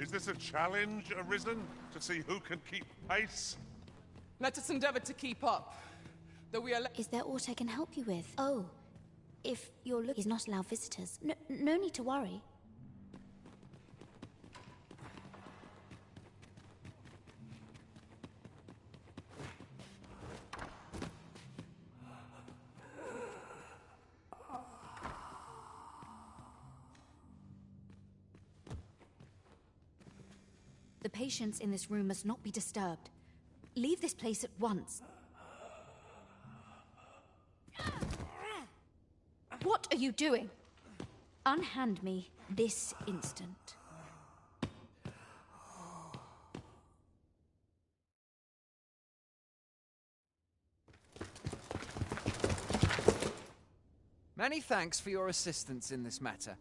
Is this a challenge arisen to see who can keep pace? Let us endeavor to keep up. Though we are Is there aught I can help you with? Oh, if you're looking, he's not allowed visitors. No need to worry. The patients in this room must not be disturbed. Leave this place at once. What are you doing? Unhand me this instant. Many thanks for your assistance in this matter.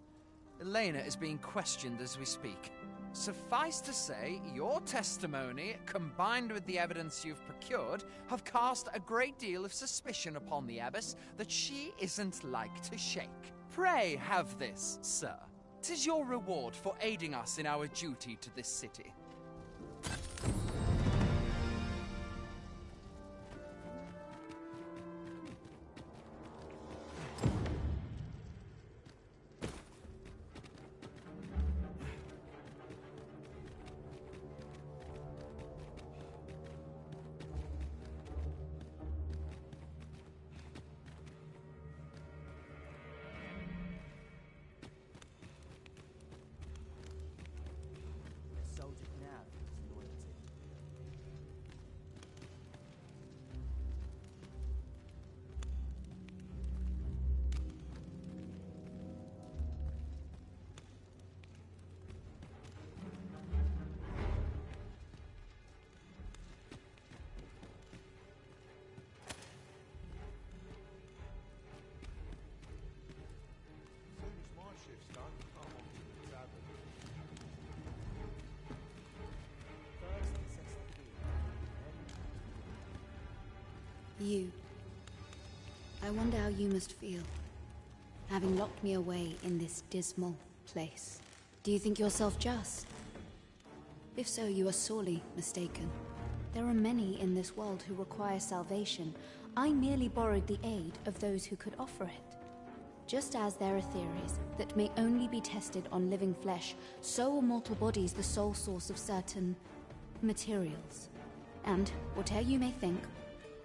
Elena is being questioned as we speak. Suffice to say, your testimony, combined with the evidence you've procured, have cast a great deal of suspicion upon the Abbess that she isn't like to shake. Pray have this, sir. 'Tis your reward for aiding us in our duty to this city. You. I wonder how you must feel, having locked me away in this dismal place. Do you think yourself just? If so, you are sorely mistaken. There are many in this world who require salvation. I merely borrowed the aid of those who could offer it. Just as there are theories that may only be tested on living flesh, so are mortal bodies the sole source of certain materials. And, whatever you may think,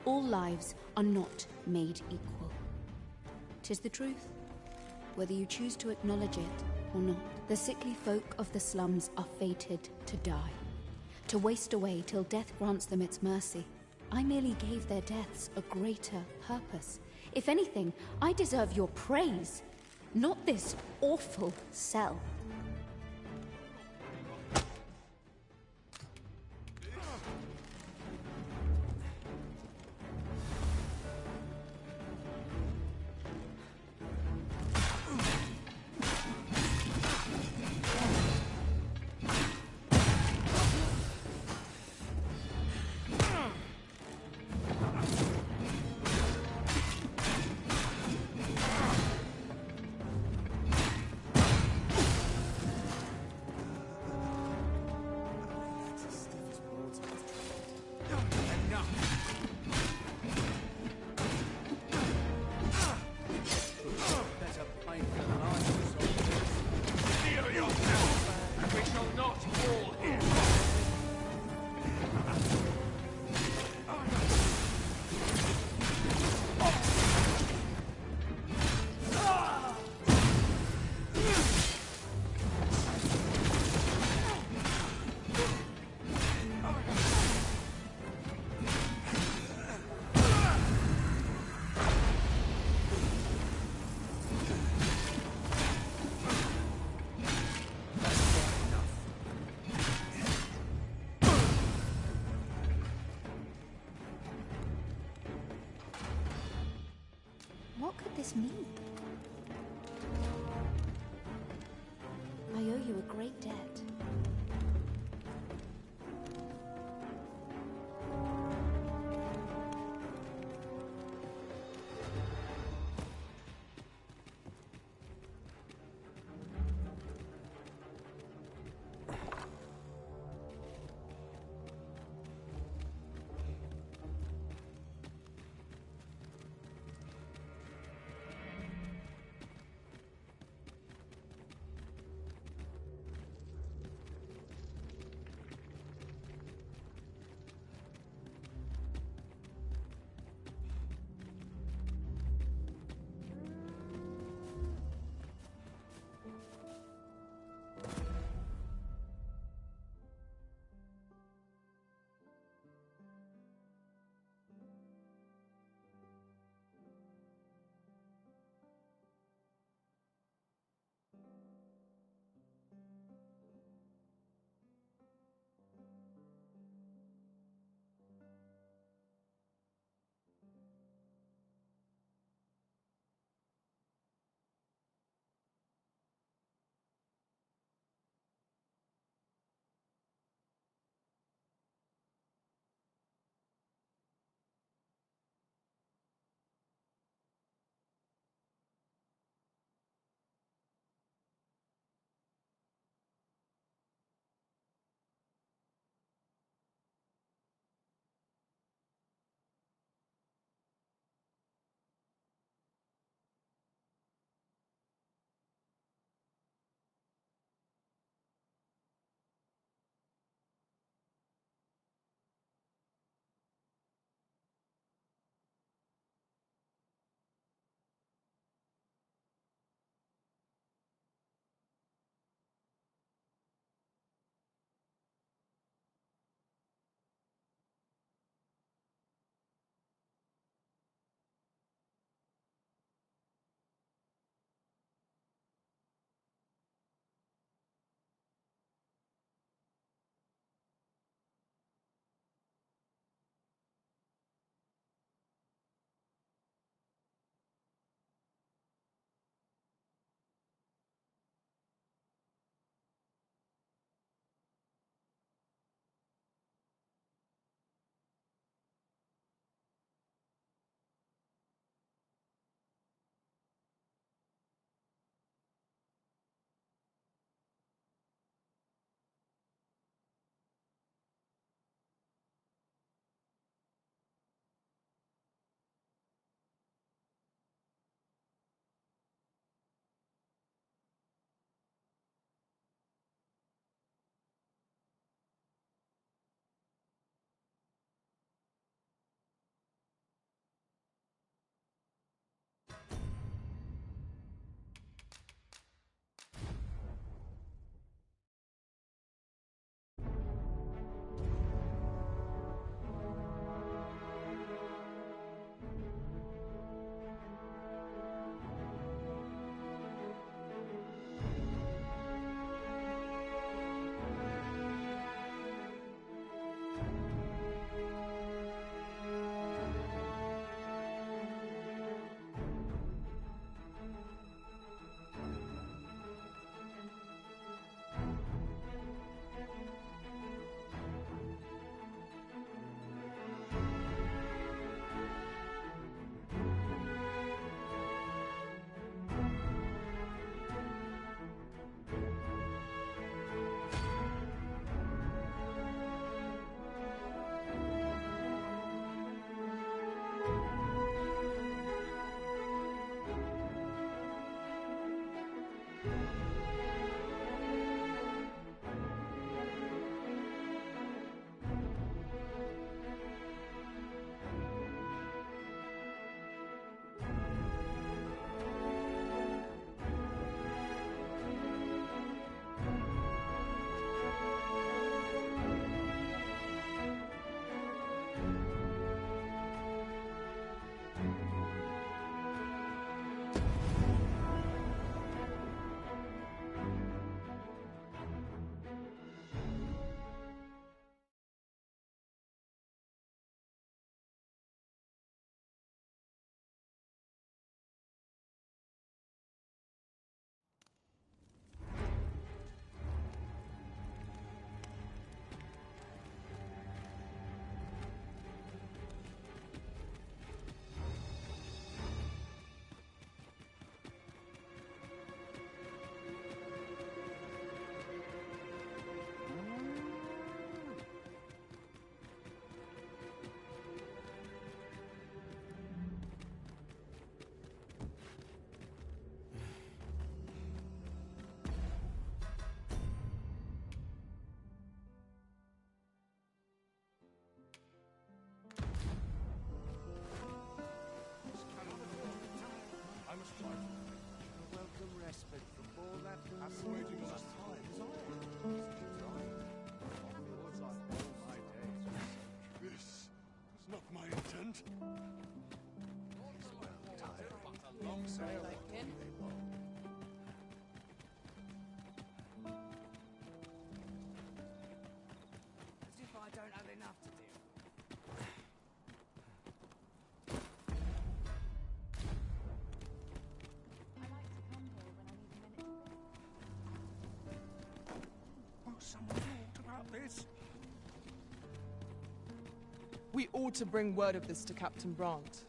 all lives are not made equal. 'Tis the truth, whether you choose to acknowledge it or not. The sickly folk of the slums are fated to die, to waste away till death grants them its mercy. I merely gave their deaths a greater purpose. If anything, I deserve your praise, not this awful cell. What could this mean? I owe you a great debt. respite from all that waiting last time. This is not my intent. A long sail. As if I don't have enough to do. Won't someone talk about this? We ought to bring word of this to Captain Brandt.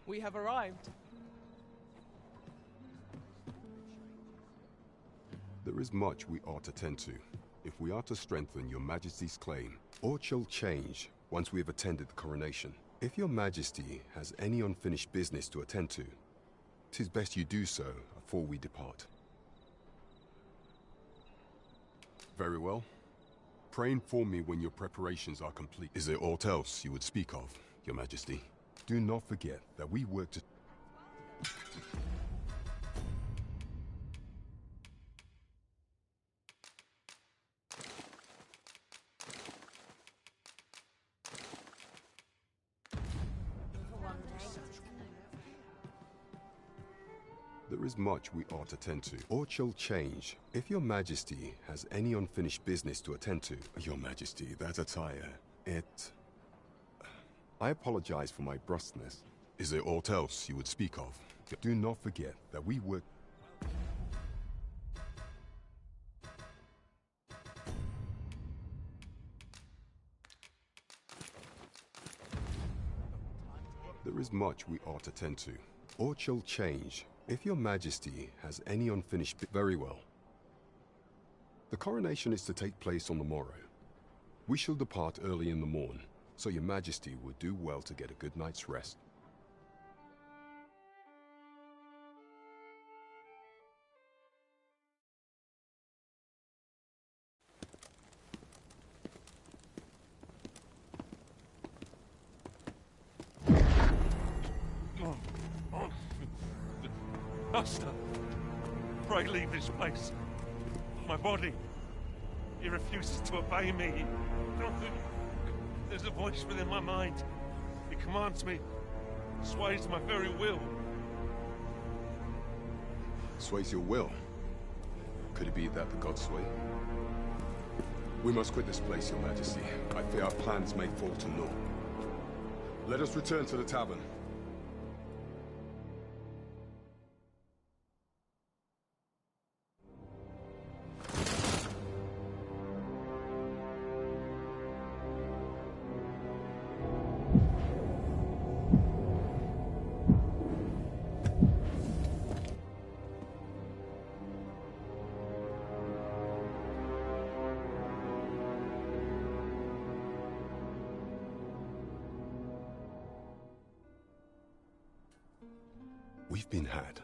We have arrived. There is much we ought to tend to, if we are to strengthen your Majesty's claim. Aught shall change once we have attended the coronation. If your Majesty has any unfinished business to attend to, 'tis best you do so afore we depart. Very well. Pray inform me when your preparations are complete. Is there aught else you would speak of, your Majesty? Do not forget that we work to... There is much we ought to tend to. Aught shall change. If your Majesty has any unfinished business to attend to... Your Majesty, that attire, it... I apologize for my brusqueness. Is there aught else you would speak of? Do not forget that we work... There is much we ought to tend to. Aught shall change. If your Majesty has any unfinished... Very well. The coronation is to take place on the morrow. We shall depart early in the morn, so your Majesty would do well to get a good night's rest. Master, pray leave this place. My body, he refuses to obey me. There's a voice within my mind. It commands me, sways my very will. Sways your will? Could it be that the gods sway? We must quit this place, your Majesty. I fear our plans may fall to naught. Let us return to the tavern. We've been had.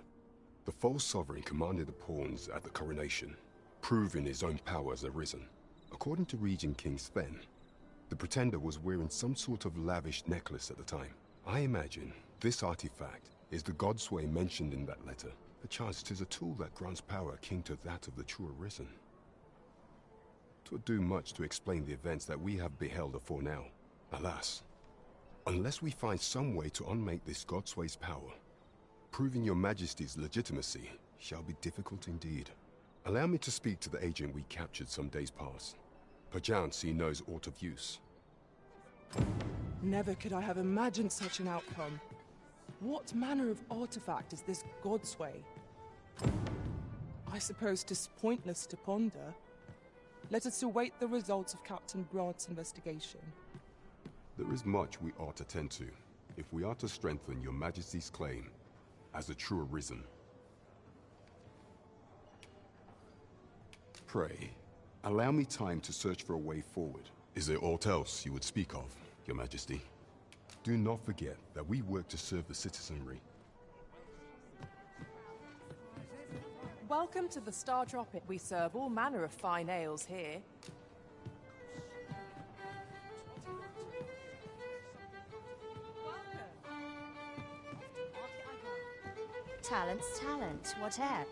The false sovereign commanded the pawns at the coronation, proving his own power has arisen. According to Regent King Sven, the pretender was wearing some sort of lavish necklace at the time. I imagine this artifact is the Godsway mentioned in that letter. Perchance 'tis a tool that grants power akin to that of the true arisen. 'Twould do much to explain the events that we have beheld afore now. Alas, unless we find some way to unmake this Godsway's power, proving your Majesty's legitimacy shall be difficult indeed. Allow me to speak to the agent we captured some days past. Perchance he knows aught of use. Never could I have imagined such an outcome. What manner of artifact is this Godsway? I suppose 'tis pointless to ponder. Let us await the results of Captain Brandt's investigation. There is much we ought to tend to, if we are to strengthen your Majesty's claim as a true arisen. Pray, allow me time to search for a way forward. Is there aught else you would speak of, your Majesty? Do not forget that we work to serve the citizenry. Welcome to the Star Tropic. We serve all manner of fine ales here. Talent's talent, whatever.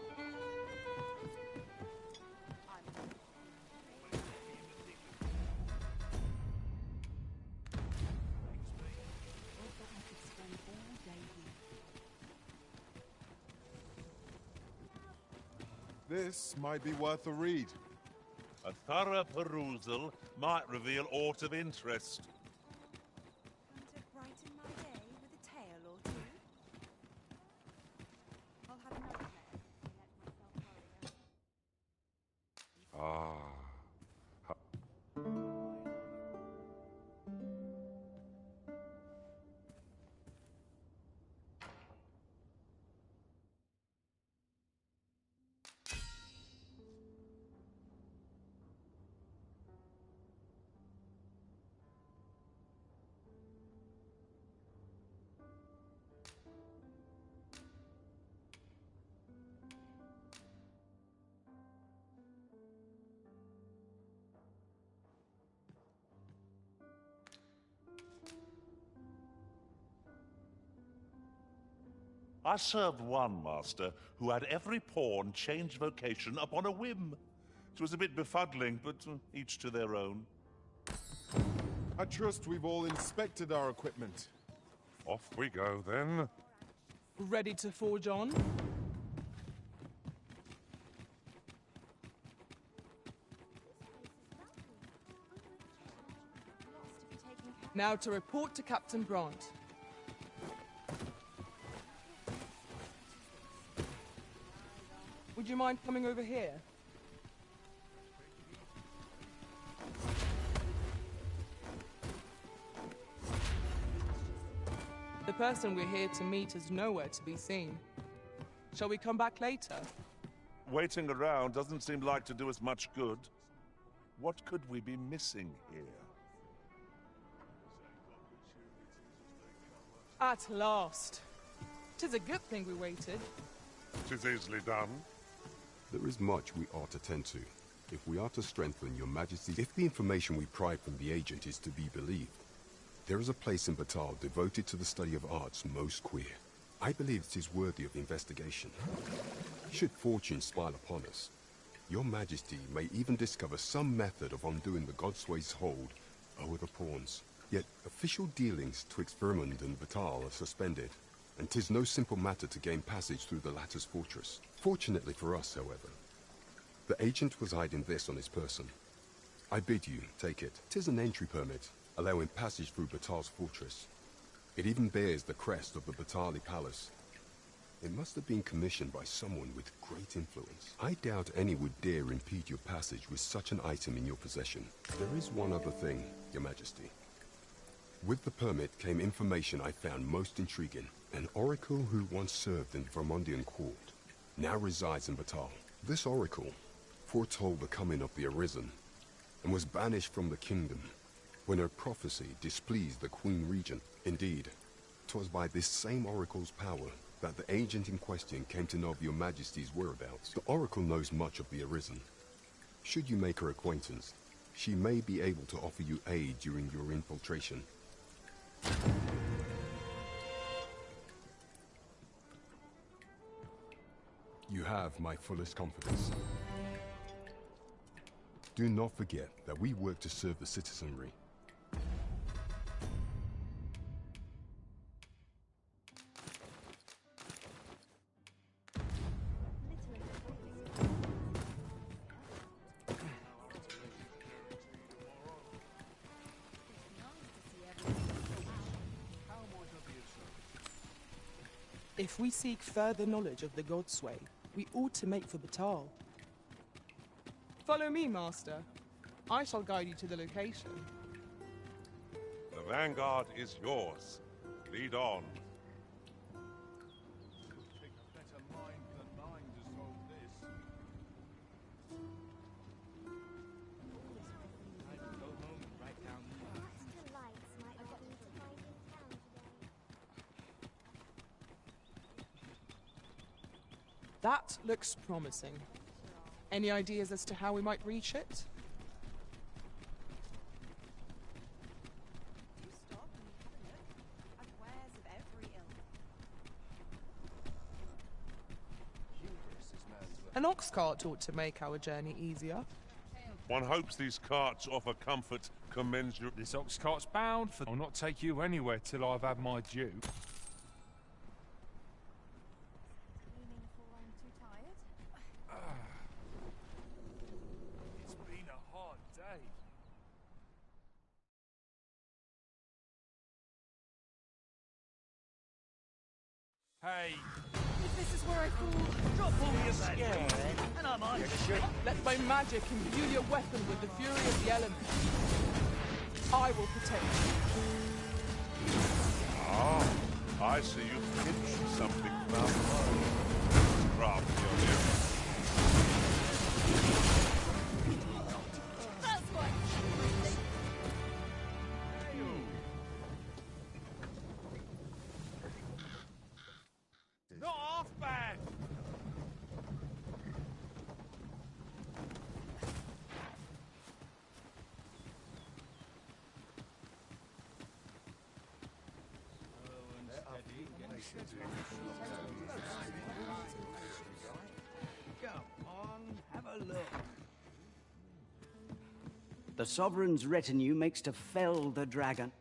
This might be worth a read. A thorough perusal might reveal aught of interest. Come to brighten my day with a tale or two. I'll have another glass. Ah. I served one master who had every pawn change vocation upon a whim. It was a bit befuddling, but each to their own. I trust we've all inspected our equipment. Off we go, then. Ready to forge on? Now to report to Captain Brant. Would you mind coming over here? The person we're here to meet is nowhere to be seen. Shall we come back later? Waiting around doesn't seem like to do us much good. What could we be missing here? At last. 'Tis a good thing we waited. 'Tis easily done. There is much we ought to tend to, if we are to strengthen your majesty. If the information we pry from the agent is to be believed, there is a place in Batal devoted to the study of arts most queer. I believe it is worthy of investigation. Should fortune smile upon us, your majesty may even discover some method of undoing the Godsway's hold over the pawns. Yet official dealings twixt Vermund and Batal are suspended, and 'tis no simple matter to gain passage through the latter's fortress. Fortunately for us, however, the agent was hiding this on his person. I bid you take it. 'Tis an entry permit, allowing passage through Batal's fortress. It even bears the crest of the Batali Palace. It must have been commissioned by someone with great influence. I doubt any would dare impede your passage with such an item in your possession. There is one other thing, your majesty. With the permit came information I found most intriguing. An oracle who once served in Vermundian court now resides in Batal. This oracle foretold the coming of the Arisen and was banished from the kingdom when her prophecy displeased the Queen Regent. Indeed, 'twas by this same oracle's power that the agent in question came to know of your majesty's whereabouts. The oracle knows much of the Arisen. Should you make her acquaintance, she may be able to offer you aid during your infiltration. You have my fullest confidence. Do not forget that we work to serve the citizenry. If we seek further knowledge of the Godsway, we ought to make for Batal. Follow me, Master. I shall guide you to the location. The vanguard is yours. Lead on. Take a better mind than mine to solve this. I can go home and write down the Extra lights might not need to find in town today. That looks promising. Any ideas as to how we might reach it? You stop and have a look. I've wares of every ilk. An ox cart ought to make our journey easier. One hopes these carts offer comfort commensurate. This ox cart's bound for. I'll not take you anywhere till I've had my due. Meaning for I'm too tired? It's been a hard day. Hey, If this is where I fall, Drop all your scared, and I might Let my magic imbue your weapon with the fury of the elements. I will protect you. Ah, I see you've pinched something down below. Crafty on you. that's what not half bad. Come on, have a look. The Sovereign's retinue makes to fell the dragon.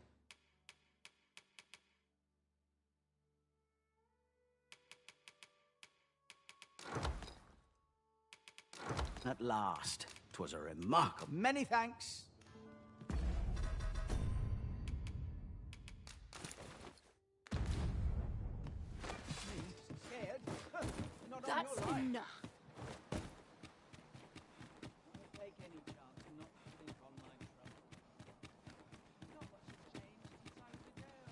At last, 'twas a remarkable. Many thanks. Scared? Not on That's your life. enough. I'll take any chance and not think on my trouble. not much has changed since I was a girl.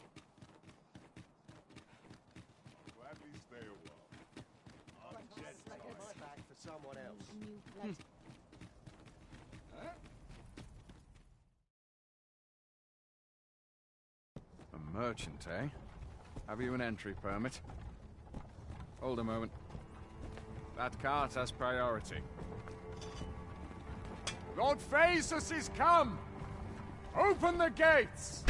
Gladly stay a while. For someone else. New blood. A merchant, eh? Have you an entry permit? Hold a moment. That cart has priority. Lord Phaesus is come! Open the gates!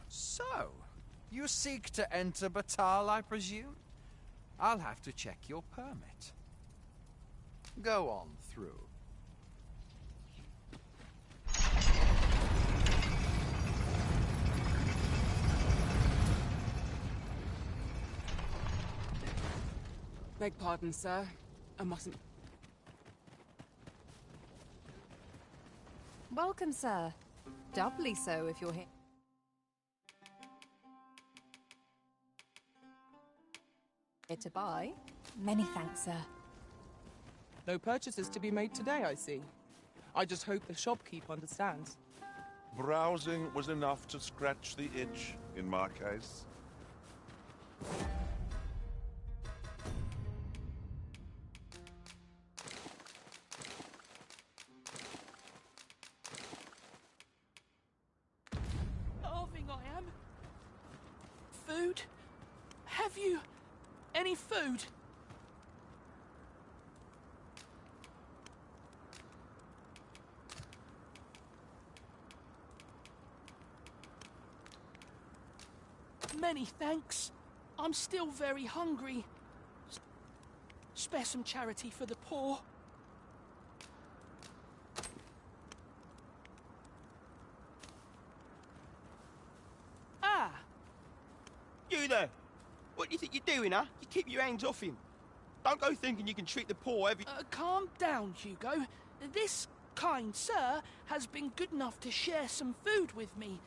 So, you seek to enter Batal, I presume? I'll have to check your permit. Go on through. Beg pardon, sir. I mustn't. Welcome, sir. Doubly so if you're here. Here to buy. Many thanks, sir. No purchases to be made today, I see. I just hope the shopkeep understands. Browsing was enough to scratch the itch, in my case. Starving I am. Food? Have you any food? Many thanks. I'm still very hungry. Spare some charity for the poor. Ah! You there! What do you think you're doing, huh? You keep your hands off him. Don't go thinking you can treat the poor every... Calm down, Hugo. This kind sir has been good enough to share some food with me.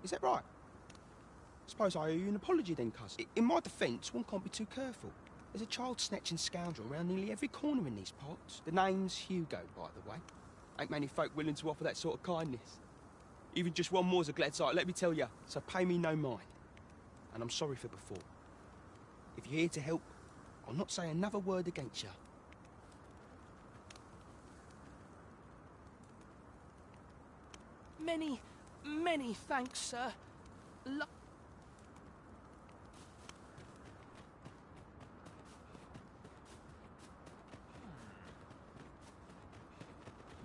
Is that right? Suppose I owe you an apology then, cousin. In my defence, one can't be too careful. There's a child-snatching scoundrel around nearly every corner in these parts. The name's Hugo, by the way. Ain't many folk willing to offer that sort of kindness. Even just one more's a glad sight, let me tell you. So pay me no mind. And I'm sorry for before. If you're here to help, I'll not say another word against you. Many, many thanks, sir.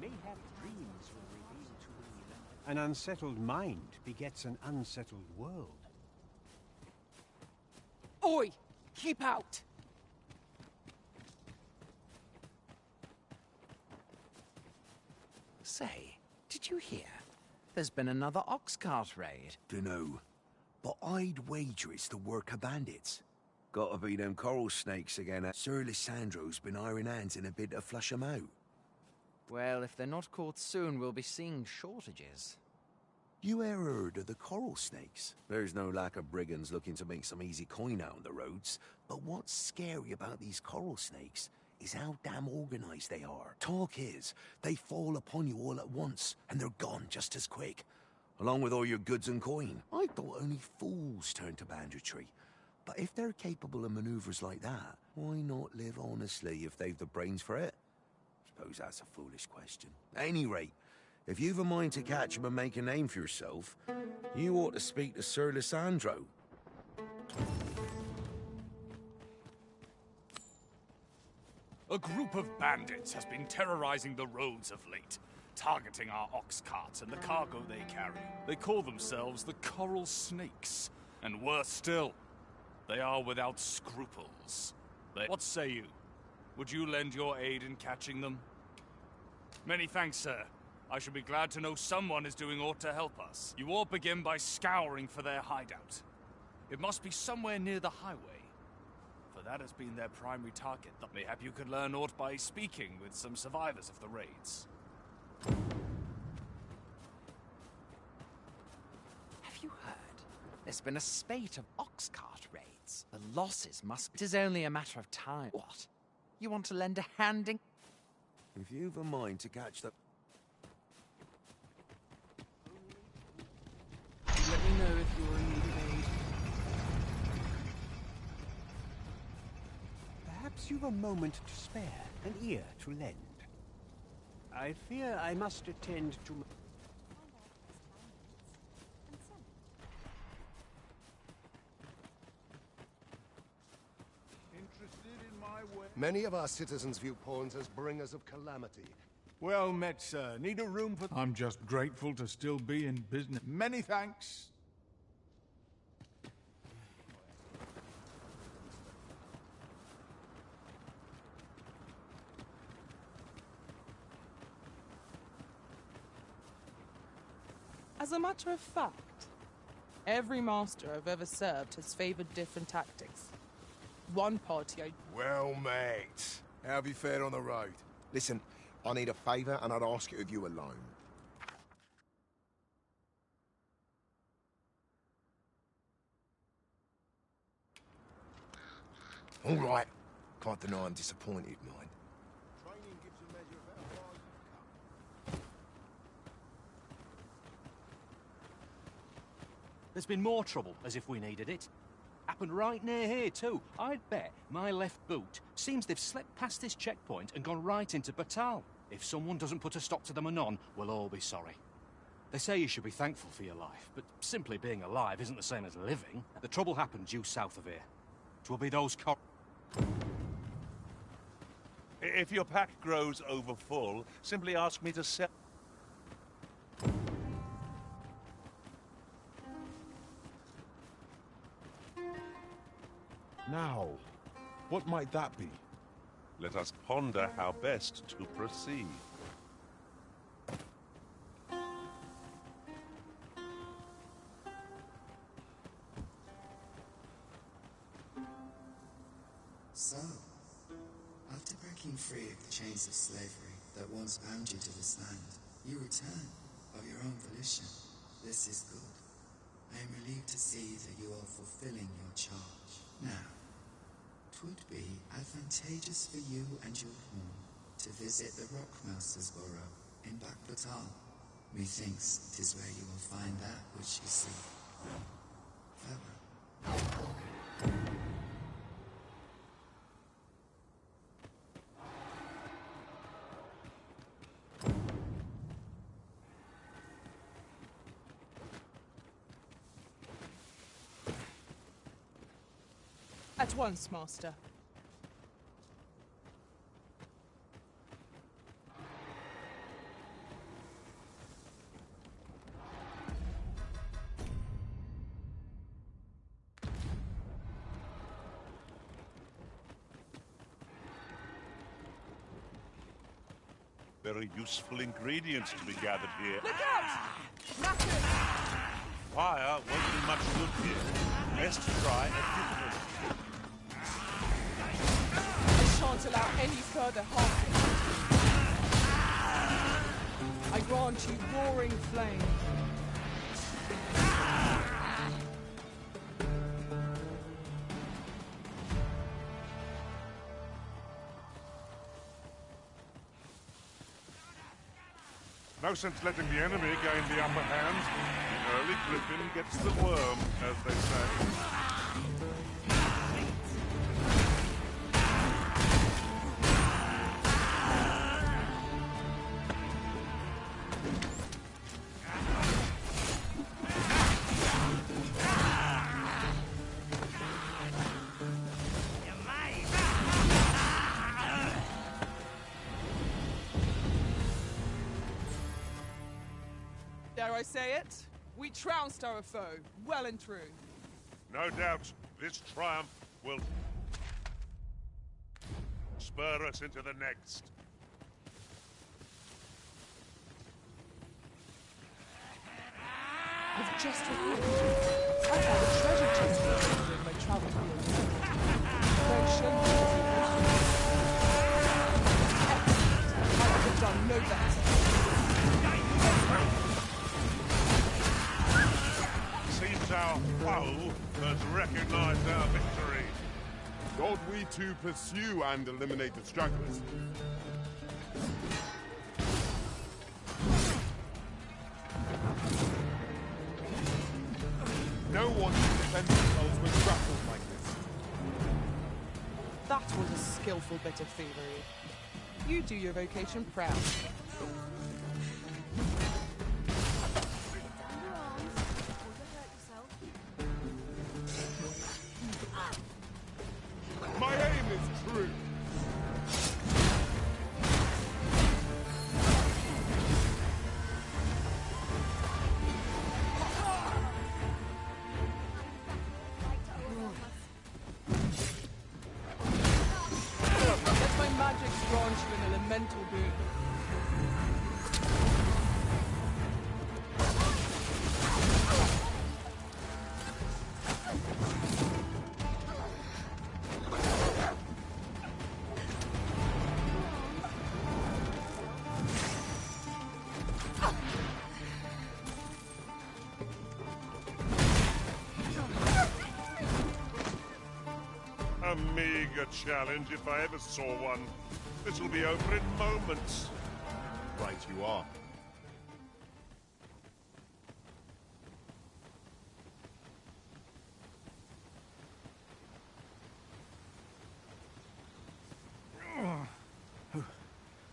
Mayhap dreams will reveal to me. An unsettled mind begets an unsettled world. Oi! Keep out! Say, did you hear? There's been another ox cart raid. Dunno, but I'd wager it's the work of bandits. Gotta be them coral snakes again. Sir Lysandro's been iron hands in a bid to flush 'em out. Well, if they're not caught soon, we'll be seeing shortages. You ever heard of the coral snakes? There's no lack of brigands looking to make some easy coin out on the roads. But what's scary about these coral snakes is how damn organized they are. Talk is, they fall upon you all at once, and they're gone just as quick. Along with all your goods and coin. I thought only fools turned to banditry. But if they're capable of maneuvers like that, why not live honestly if they've the brains for it? Suppose that's a foolish question. At any rate, if you've a mind to catch 'em and make a name for yourself, you ought to speak to Sir Lysandro. A group of bandits has been terrorizing the roads of late, targeting our ox carts and the cargo they carry. They call themselves the Coral Snakes, and worse still, they are without scruples. What say you? Would you lend your aid in catching them? Many thanks, sir. I shall be glad to know someone is doing aught to help us. You all begin by scouring for their hideout. It must be somewhere near the highway, for that has been their primary target. Mayhap you could learn aught by speaking with some survivors of the raids. Have you heard? There's been a spate of ox cart raids. The losses must be... It is only a matter of time. What? You want to lend a hand in... If you've a mind to catch the... Let me know if you're in need of aid. Perhaps you've a moment to spare, an ear to lend. I fear I must attend to... Many of our citizens view pawns as bringers of calamity. Well met, sir. Need a room for... I'm just grateful to still be in business. Many thanks. As a matter of fact, every master I've ever served has favored different tactics. One party I... Well, mate. How have you fared on the road? Listen, I need a favour and I'd ask it of you alone. All right. Can't deny I'm disappointed, mind. Training gives a measure of how far you've come. There's been more trouble, as if we needed it. Happened right near here, too. I'd bet my left boot seems they've slipped past this checkpoint and gone right into Batal. If someone doesn't put a stop to them anon, we'll all be sorry. They say you should be thankful for your life, but simply being alive isn't the same as living. The trouble happened due south of here. 'Twill be those If your pack grows over full, simply ask me to sell. Now, what might that be? Let us ponder how best to proceed. So, after breaking free of the chains of slavery that once bound you to this land, you return of your own volition. This is good. I am relieved to see that you are fulfilling your charge. Now, 'twould be advantageous for you and your pawn to visit the Rockmouser's burrow in Back Batal. Methinks 'tis where you will find that which you seek. Farewell. At once, Master. Very useful ingredients to be gathered here. Look out! Fire won't do much good here. Best try a different. I shan't allow any further harm. I grant you roaring flame. No sense letting the enemy gain the upper hand. The early griffin gets the worm, as they say. Dare I say it? We trounced our foe, well and true. No doubt, this triumph will spur us into the next. I've just revealed. I found a treasure chest in my travel here. I could have done no better. Seems our foe has recognized our victory. God, we too pursue and eliminate the stragglers. No one can defend themselves when grappled like this. That was a skillful bit of thievery. You do your vocation proud. My aim is true. Let my magic grant you an elemental boon. A meager challenge if I ever saw one. This'll be over in moments. Right you are.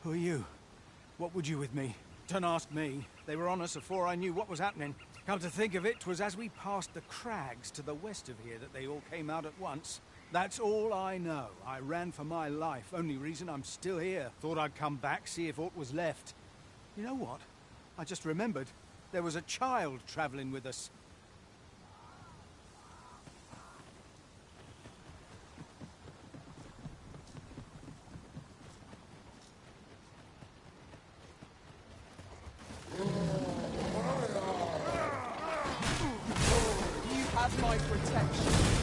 Who are you? What would you with me? Don't ask me. They were on us before I knew what was happening. Come to think of it, 'twas as we passed the crags to the west of here that they all came out at once. That's all I know. I ran for my life. Only reason I'm still here. Thought I'd come back, see if aught was left. You know what? I just remembered. There was a child traveling with us. You have my protection.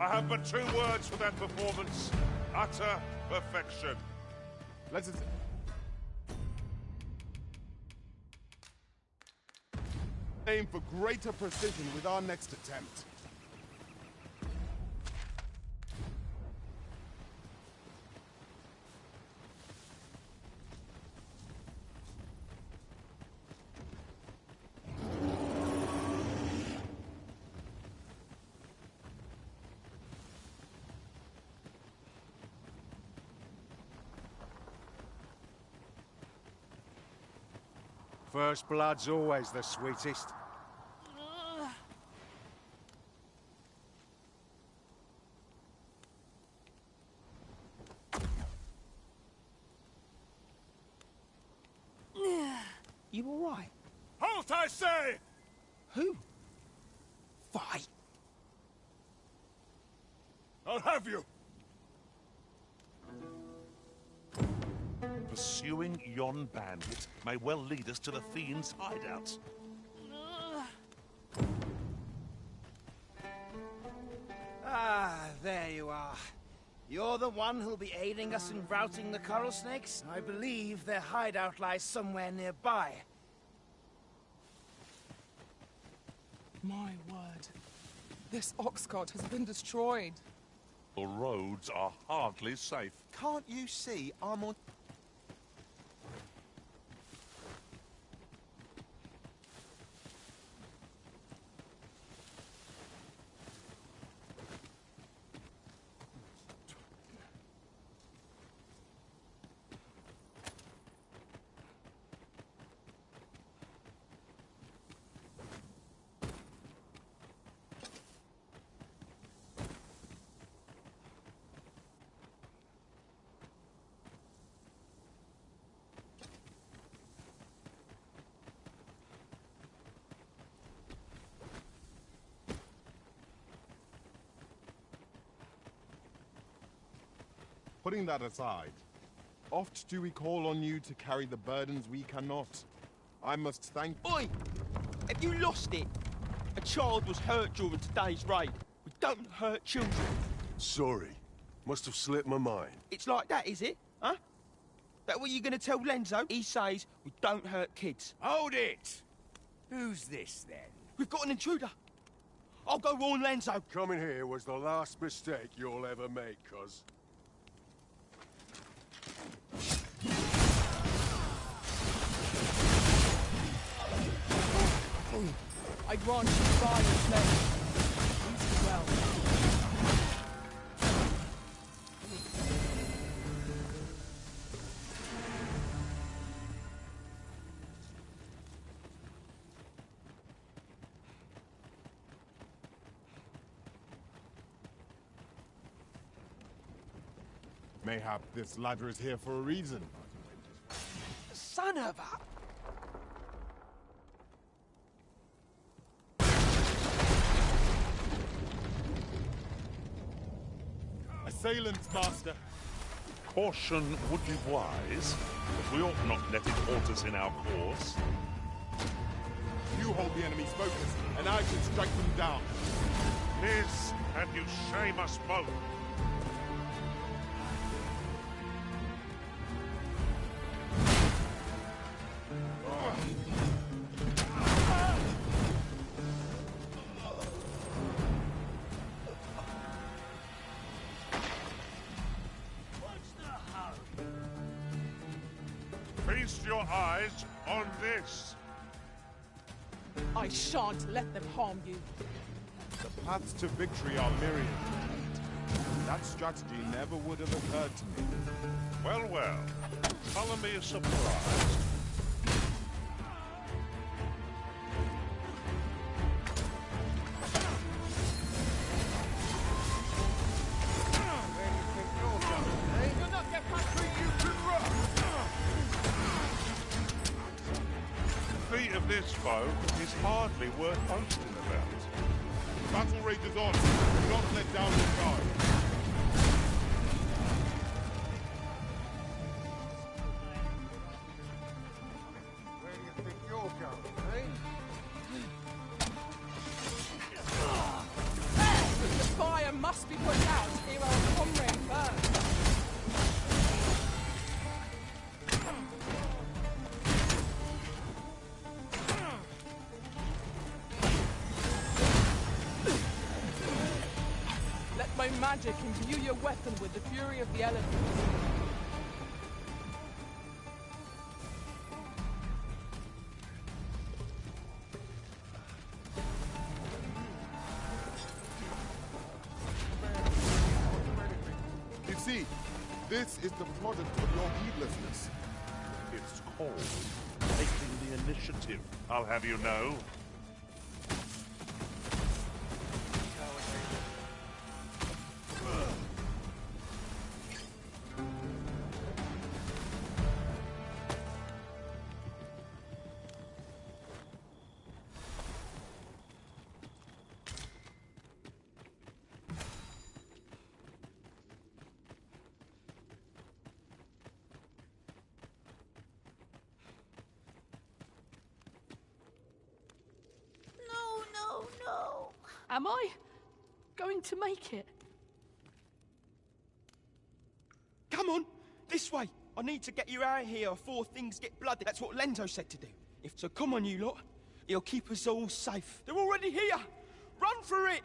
I have but 2 words for that performance. Utter perfection. Let us... aim for greater precision with our next attempt. First blood's always the sweetest. You all right? Halt, I say! Who? Fight! I'll have you! Pursuing yon bandit may well lead us to the Fiend's hideout. Ah, there you are. You're the one who'll be aiding us in routing the coral snakes? I believe their hideout lies somewhere nearby. My word. This ox cart has been destroyed. The roads are hardly safe. Can't you see I'm on... Putting that aside, oft do we call on you to carry the burdens we cannot. I must thank... Oi! Have you lost it? A child was hurt during today's raid. We don't hurt children. Sorry. Must have slipped my mind. It's like that, is it? Huh? That what you're gonna tell Lenzo? He says we don't hurt kids. Hold it! Who's this, then? We've got an intruder. I'll go warn Lenzo. Coming here was the last mistake you'll ever make, cuz. I grant you fire flame. Use it well. Mayhap this ladder is here for a reason. Son of a... Assailants, master. Caution would be wise, but we ought not let it halt us in our course. You hold the enemy's focus, and I can strike them down. This, and you shame us both. Feast your eyes on this. I shan't let them harm you. The paths to victory are myriad. That strategy never would have occurred to me. Well, well. Color me a surprise. The feat of this foe is hardly worth boasting about. Battle rages on. Do not let down your guard. Where do you think you're going, eh? The fire must must be put out to hear our comrade burn. Let my magic imbue your weapon with the fury of the elements. You see, this is the product of your heedlessness. It's called taking the initiative, I'll have you know. No. Am I going to make it? Come on, this way. I need to get you out of here before things get bloody. That's what Lento said to do. If so, come on, you lot. He'll keep us all safe. They're already here. Run for it.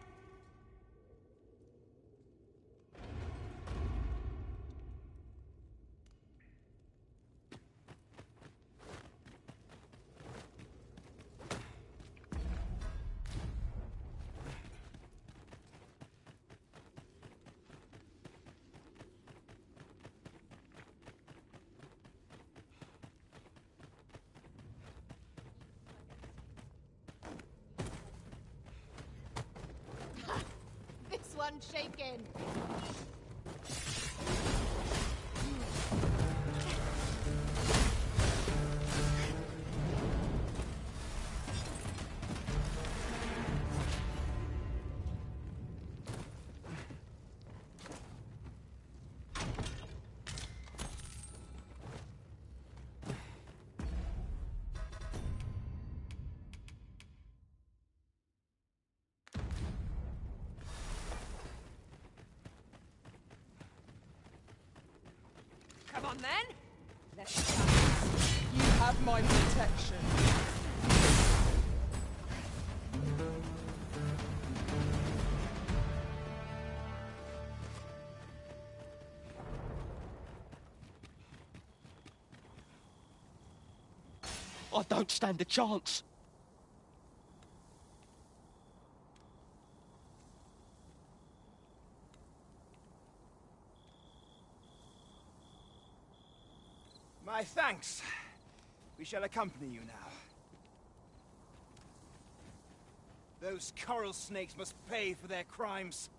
This one's shaking. Come on then. Let's go. You have my protection. I don't stand a chance. My thanks. We shall accompany you now. Those coral snakes must pay for their crimes.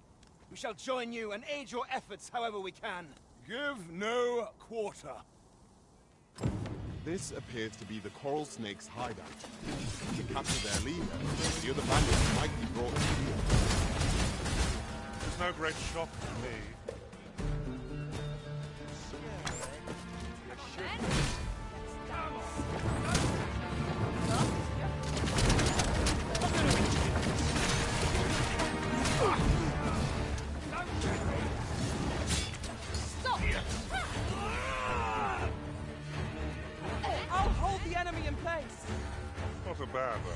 We shall join you and aid your efforts however we can. Give no quarter. This appears to be the coral snake's hideout. To capture their leader, the other bandits might be brought to you. There's no great shock to me. Stop! I'll hold the enemy in place. Not a bad idea.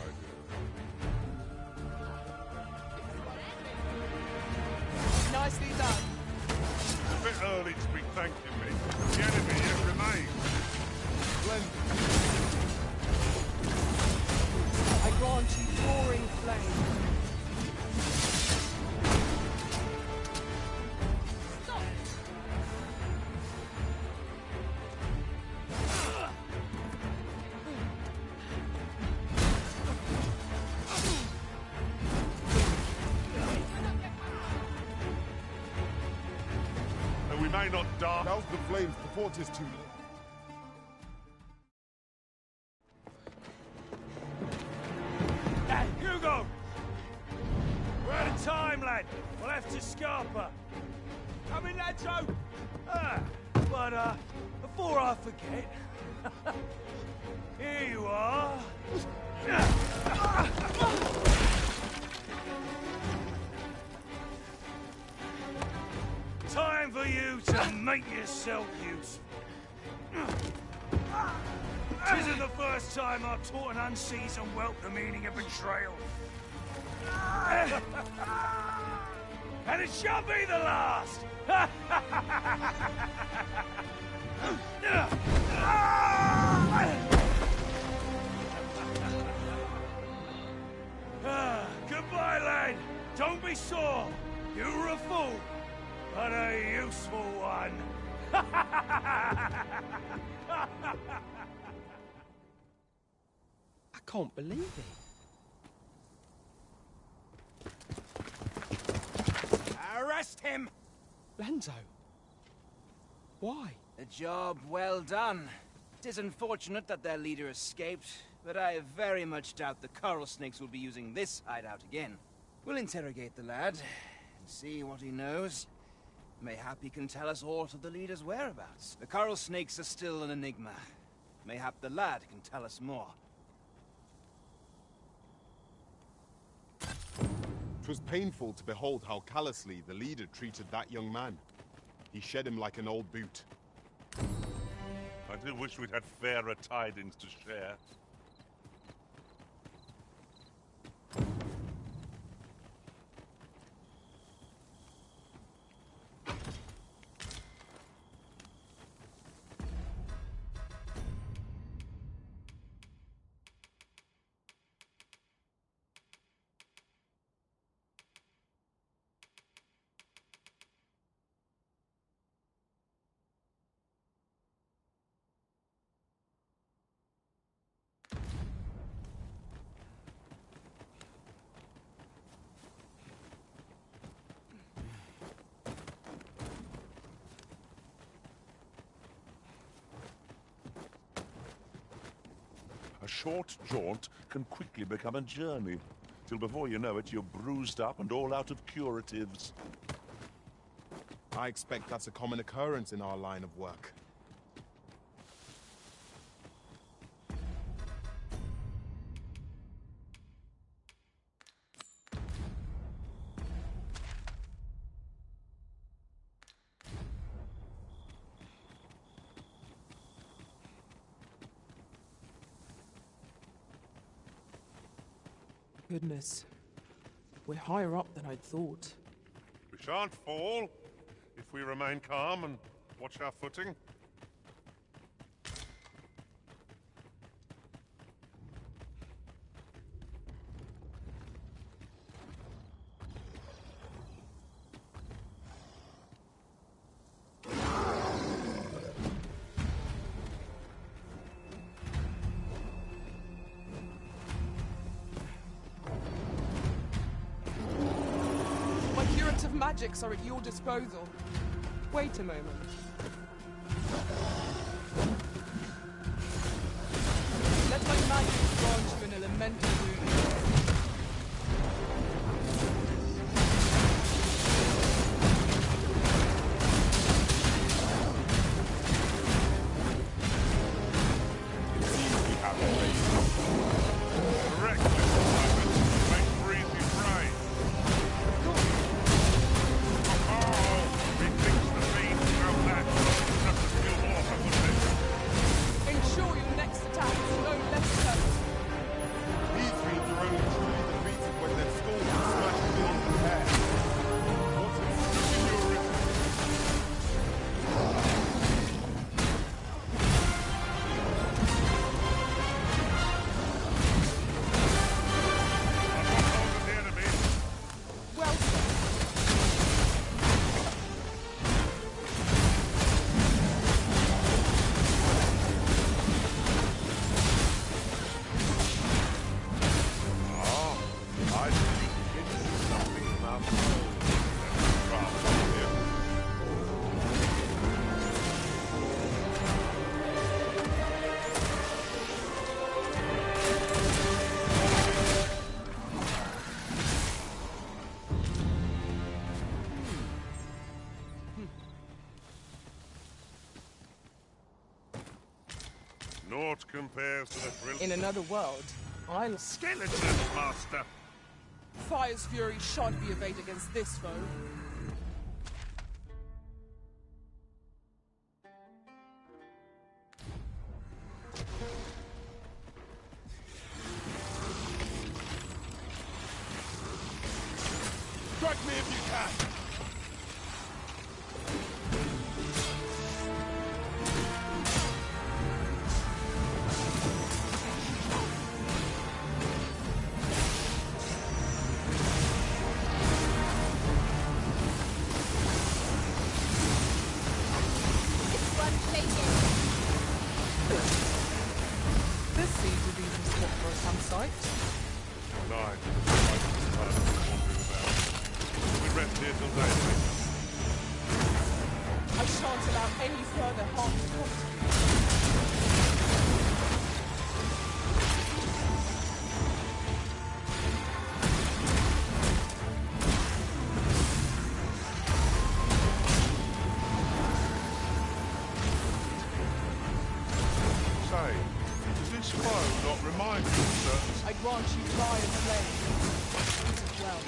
Nicely done. It's a bit early to be thanking me. The enemy yet remains. I grant you roaring flame. And we may not die. Douse the flames before 'tis too late. Hugo! We're out of time, lad. We'll have to scarper. Come in, Ladzo! But before I forget, here you are. for you to make yourself useful. This isn't the first time I've taught an unseasoned whelp the meaning of betrayal. And it shall be the last! Goodbye, lad. Don't be sore. You were a fool, but a useful one. I can't believe it. Arrest him! Lanzo. Why? A job well done. It is unfortunate that their leader escaped, but I very much doubt the coral snakes will be using this hideout again. We'll interrogate the lad and see what he knows. Mayhap he can tell us aught of the leader's whereabouts. The coral snakes are still an enigma. Mayhap the lad can tell us more. 'Twas painful to behold how callously the leader treated that young man. He shed him like an old boot. I do wish we'd had fairer tidings to share. A short jaunt can quickly become a journey, till before you know it, you're bruised up and all out of curatives. I expect that's a common occurrence in our line of work. Goodness. We're higher up than I'd thought. We shan't fall if we remain calm and watch our footing. Magics are at your disposal. Wait a moment. Let my magic grant you an elemental rune. Naught compares to the thrill. In another world, I'll... Skeleton, Master! Fire's fury shan't be evaded against this foe. right? Nine. Wandering about. We rest here till daylight. I shan't allow any further harm to come to you. Say, does this foe not remind you of certain... I grant you fly and slay. It is well.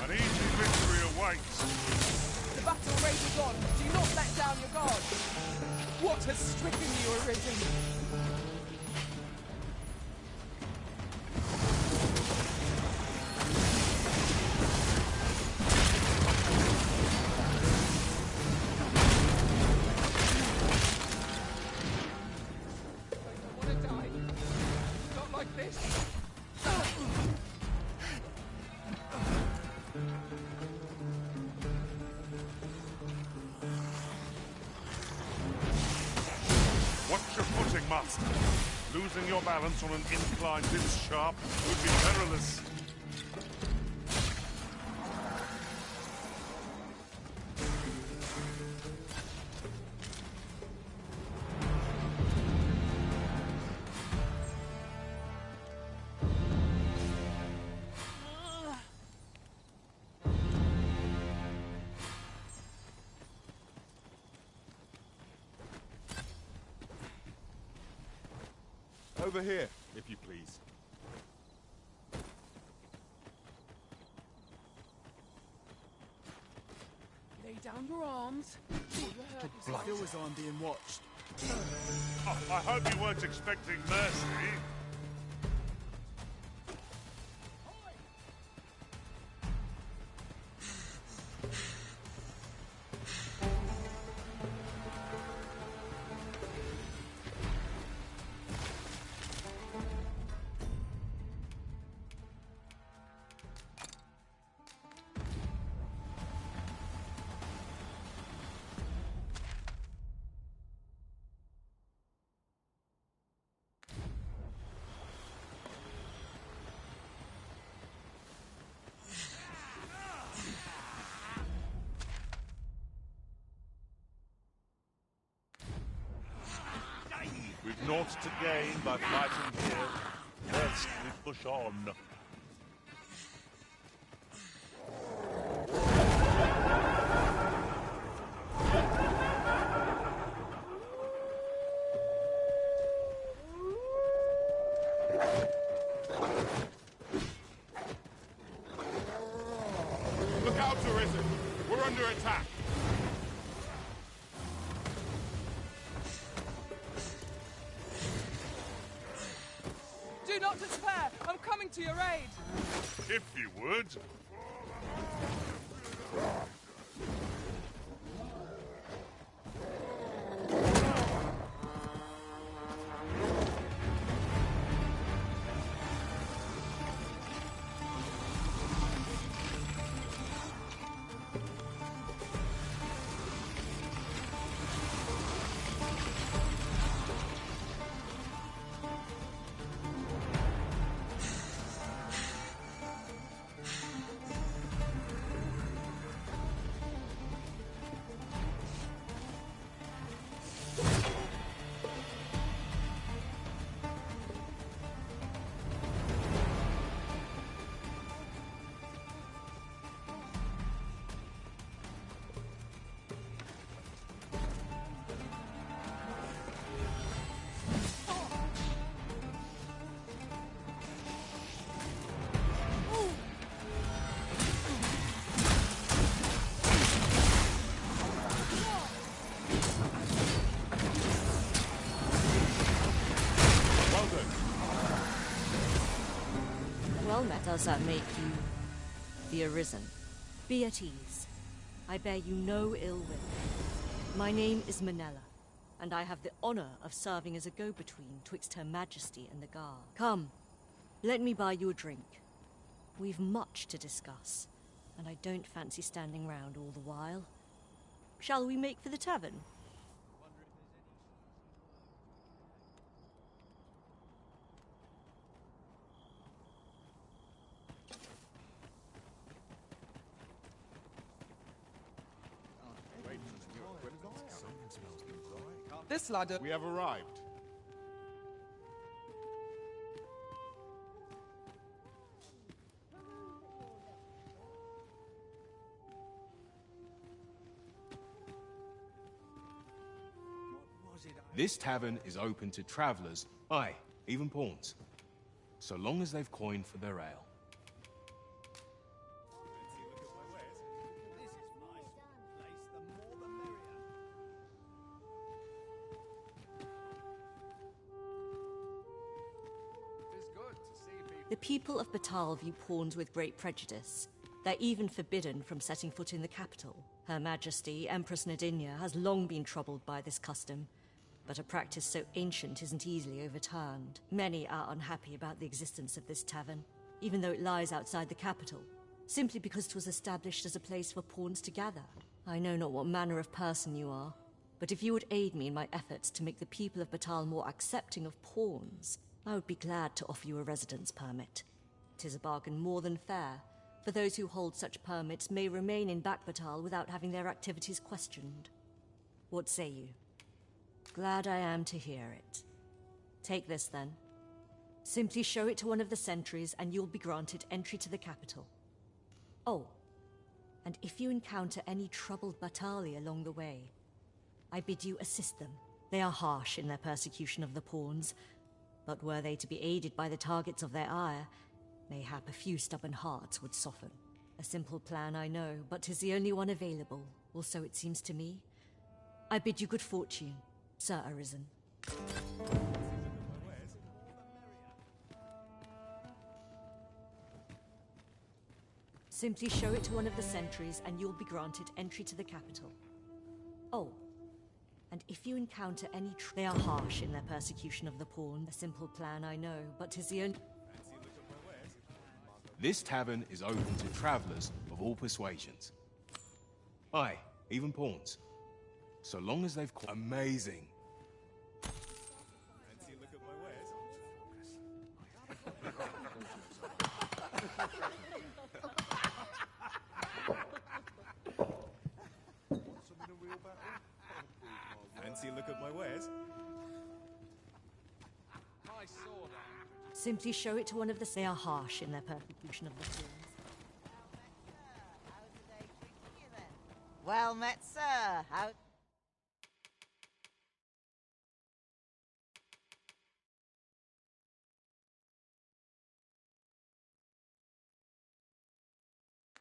An easy victory awaits. The battle rages on. Do not let down your guard. What has stricken you, Arisen? I don't want to die. Not like this. Watch your footing, Master. Losing your balance on an incline this sharp would be perilous. Over here, if you please. Lay down your arms. I feel as though I'm being watched. Oh, I hope you weren't expecting mercy. We've naught to gain by fighting here. Lest we push on. Look out, Arisen! We're under attack! Do not despair! I'm coming to your aid! If you would. Well met. Does that make you the Arisen? Be at ease. I bear you no ill will. My name is Manella, and I have the honor of serving as a go-between twixt Her Majesty and the Guard. Come, let me buy you a drink. We've much to discuss, and I don't fancy standing round all the while. Shall we make for the tavern? This ladder... We have arrived. This tavern is open to travelers, aye, even pawns, so long as they've coin for their ale. The people of Batal view pawns with great prejudice. They're even forbidden from setting foot in the capital. Her Majesty, Empress Nadinia, has long been troubled by this custom, but a practice so ancient isn't easily overturned. Many are unhappy about the existence of this tavern, even though it lies outside the capital, simply because it was established as a place for pawns to gather. I know not what manner of person you are, but if you would aid me in my efforts to make the people of Batal more accepting of pawns, I would be glad to offer you a residence permit. 'Tis a bargain more than fair, for those who hold such permits may remain in Batal without having their activities questioned. What say you? Glad I am to hear it. Take this, then. Simply show it to one of the sentries, and you'll be granted entry to the capital. Oh, and if you encounter any troubled Batali along the way, I bid you assist them. They are harsh in their persecution of the pawns, but were they to be aided by the targets of their ire, mayhap a few stubborn hearts would soften. A simple plan, I know, but 'tis the only one available, or so it seems to me. I bid you good fortune, Sir Arisen. Simply show it to one of the sentries, and you'll be granted entry to the capital. Oh, and if you encounter any they are harsh in their persecution of the pawn. A simple plan, I know, but 'tis the only... This tavern is open to travelers of all persuasions. Aye, even pawns. So long as they've... Amazing. Fancy a look at my wares? Fancy a look at my wares? My sword. Simply show it to one of the... They are harsh in their persecution of the pawns. Well met, sir. How's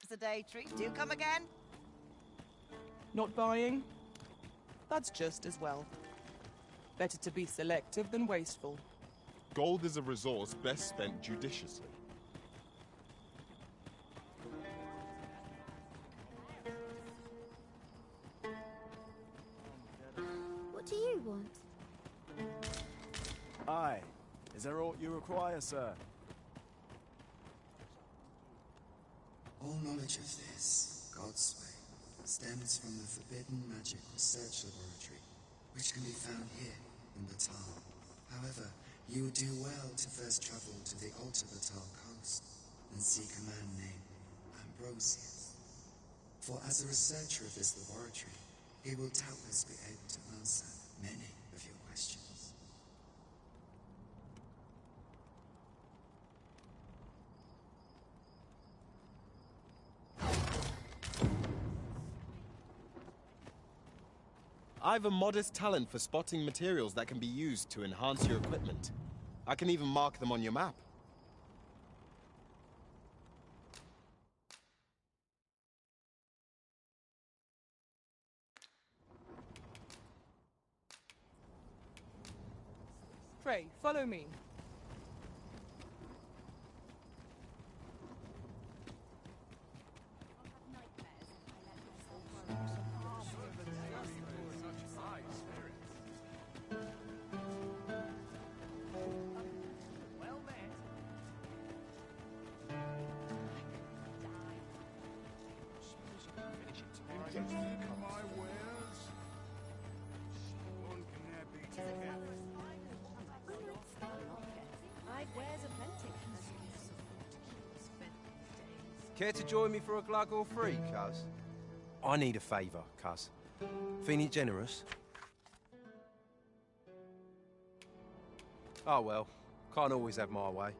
the day treat? Do come again? Not buying? That's just as well. Better to be selective than wasteful. Gold is a resource best spent judiciously. What do you want? Aye. Is there aught you require, sir? All knowledge of this, God's way, stems from the Forbidden Magic Research Laboratory, which can be found here in Batal. However, you would do well to first travel to the Alta Batal coast and seek a man named Ambrosius. For as a researcher of this laboratory, he will doubtless be able to answer many of your questions. I've a modest talent for spotting materials that can be used to enhance your equipment. I can even mark them on your map. Pray, follow me. against you. Wares aplenty. Care to join me for a glug or free, cuz? I need a favour, cuz. Feeling generous? Oh well, can't always have my way.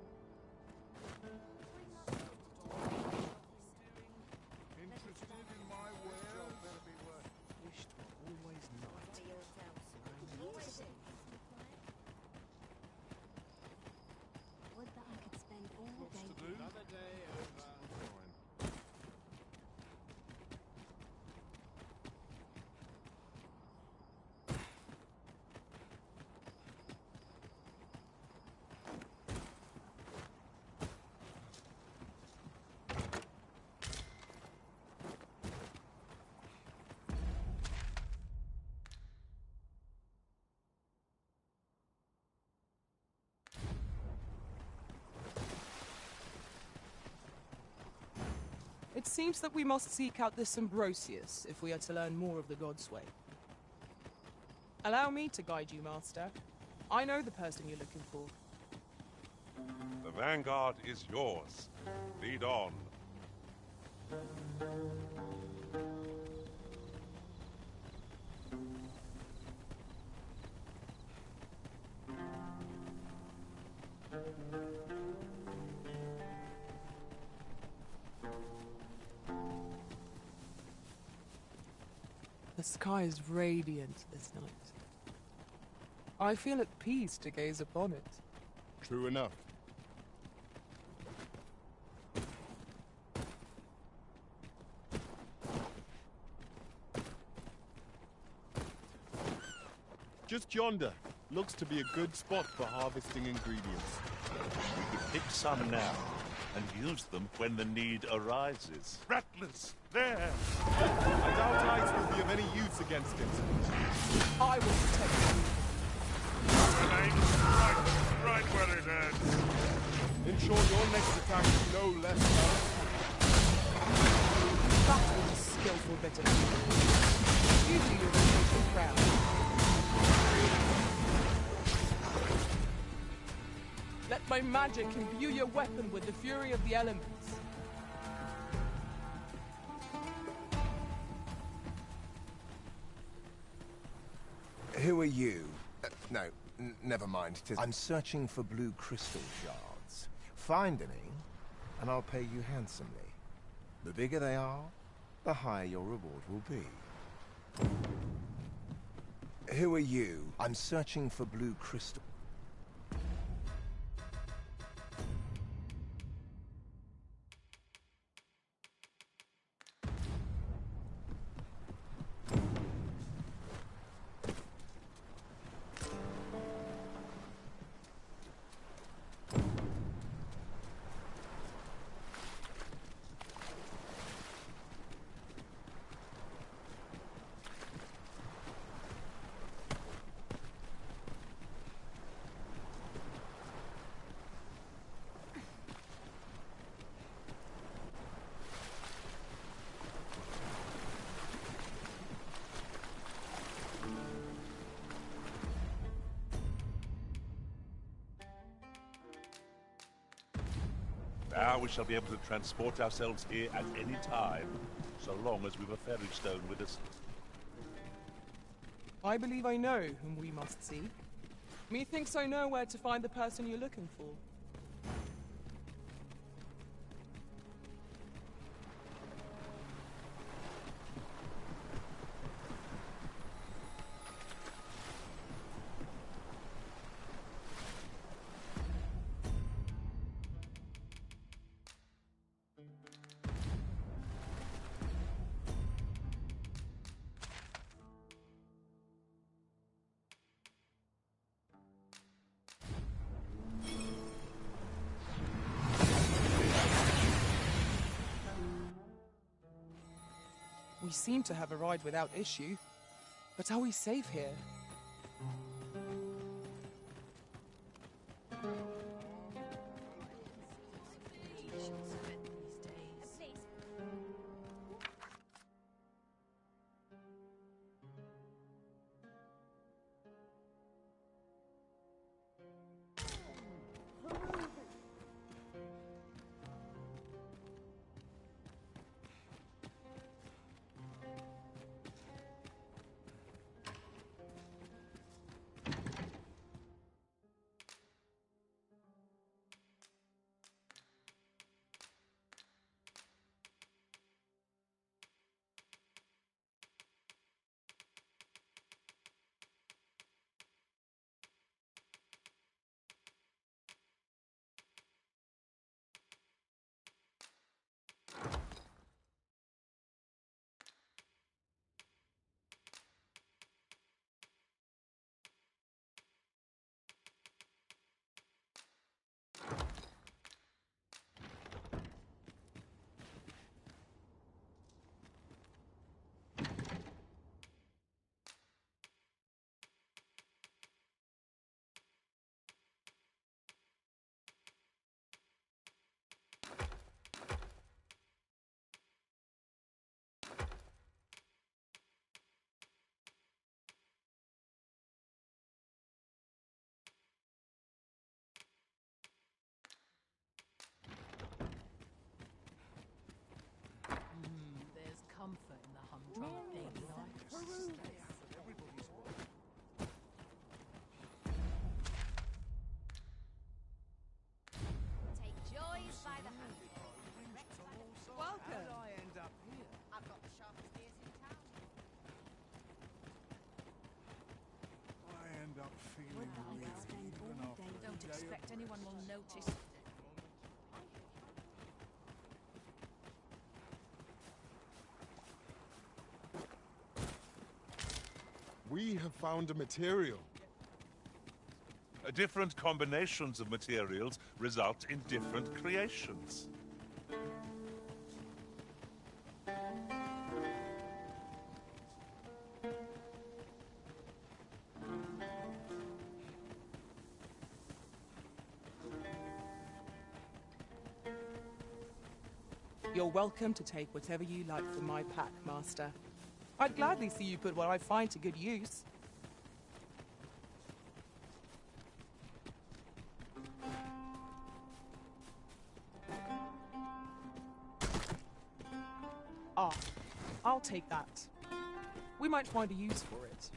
It seems that we must seek out this Ambrosius if we are to learn more of the God's way. Allow me to guide you, Master. I know the person you're looking for. The vanguard is yours. Lead on. The sky is radiant this night. I feel at peace to gaze upon it. True enough. Just yonder. Looks to be a good spot for harvesting ingredients. We could pick some now and use them when the need arises. Rattlers! There! I doubt ice will be of any use against it. I will protect you. Remain right where it ends. In short, your next attack is no less valid. That was a skillful bit of you. Usually you're the most proud. Let my magic imbue your weapon with the fury of the elements. Who are you? No, never mind. I'm searching for blue crystal shards. Find any, and I'll pay you handsomely. The bigger they are, the higher your reward will be. Who are you? I'm searching for blue crystal. Now we shall be able to transport ourselves here at any time, so long as we've a ferry stone with us. I believe I know whom we must seek. Methinks I know where to find the person you're looking for. We seem to have arrived without issue. But are we safe here? Take joys by the hundred. Welcome. How did I end up here? I've got the sharpest ears in town. I end up feeling weird even after a Don't day expect of anyone will rest. notice. We have found a material. Different combinations of materials result in different creations. You're welcome to take whatever you like from my pack, Master. I'd gladly see you put what I find to good use. Ah, I'll take that. We might find a use for it.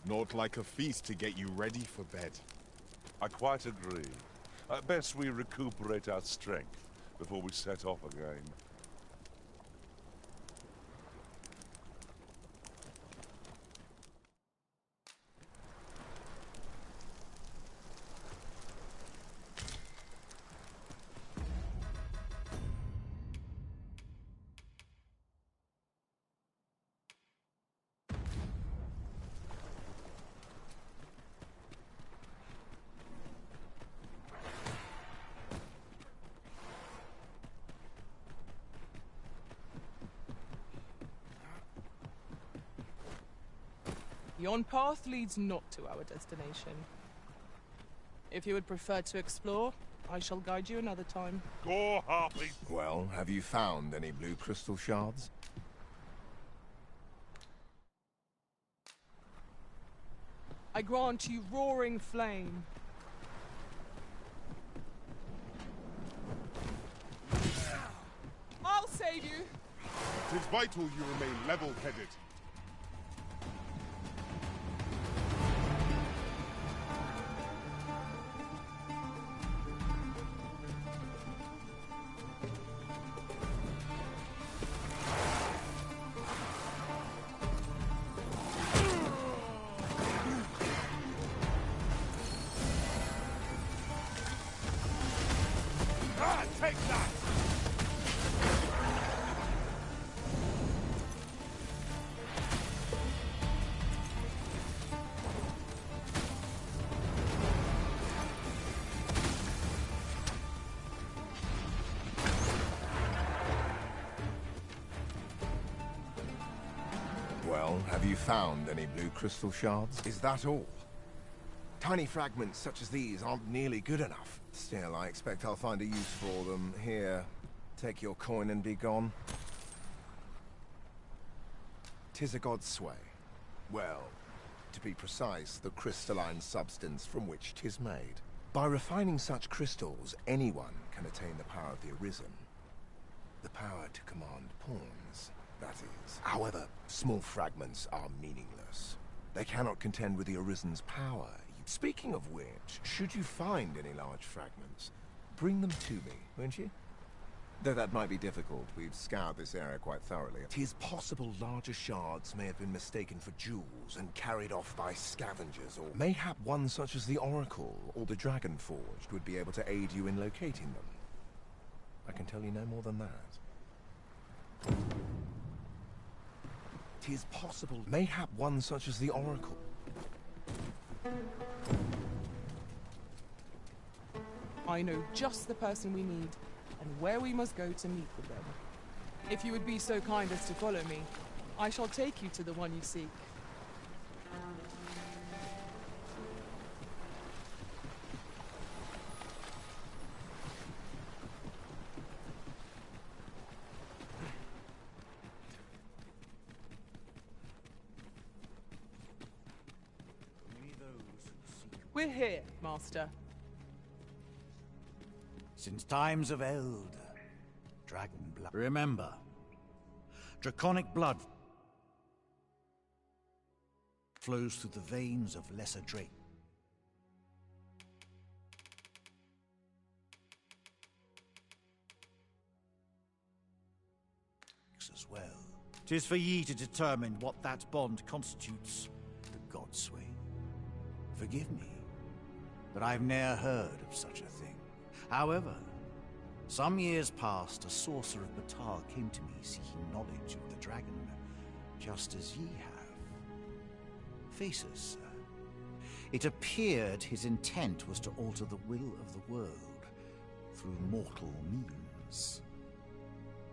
Not like a feast to get you ready for bed. I quite agree. Best we recuperate our strength before we set off again. Yon path leads not to our destination. If you would prefer to explore, I shall guide you another time. Go, Harpy! Well, have you found any blue crystal shards? I grant you roaring flame. I'll save you! It is vital you remain level-headed. Take that! Well, have you found any blue crystal shards? Is that all? Tiny fragments such as these aren't nearly good enough. Still, I expect I'll find a use for them. Here, take your coin and be gone. 'Tis a god's sway. Well, to be precise, the crystalline substance from which 'tis made. By refining such crystals, anyone can attain the power of the Arisen. The power to command pawns, that is. However, small fragments are meaningless. They cannot contend with the Arisen's power. Speaking of which, should you find any large fragments, bring them to me, won't you? Though that might be difficult, we've scoured this area quite thoroughly. 'Tis possible larger shards may have been mistaken for jewels and carried off by scavengers, or mayhap one such as the Oracle or the Dragon Forged would be able to aid you in locating them. I can tell you no more than that. 'Tis possible mayhap one such as the Oracle. I know just the person we need and where we must go to meet with them. If you would be so kind as to follow me, I shall take you to the one you seek. We're here, Master. Since times of eld, dragon blood. Remember, draconic blood flows through the veins of lesser drakes as well. 'Tis for ye to determine what that bond constitutes the Godsway. Forgive me, but I've ne'er heard of such a thing. However, some years past, a sorcerer of Batar came to me seeking knowledge of the dragon, just as ye have. Faces, sir. It appeared his intent was to alter the will of the world through mortal means.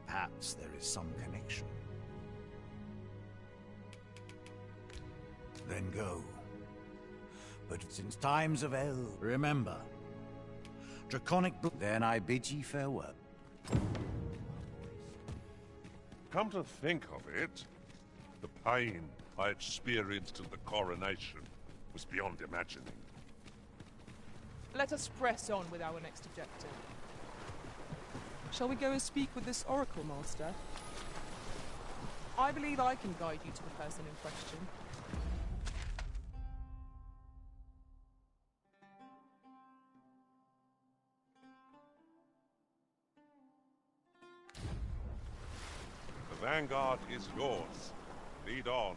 Perhaps there is some connection. Then go. But since times of eld, remember, draconic then I bid ye farewell. Come to think of it, the pain I experienced at the coronation was beyond imagining. Let us press on with our next objective. Shall we go and speak with this Oracle Master? I believe I can guide you to the person in question. The vanguard is yours. Lead on.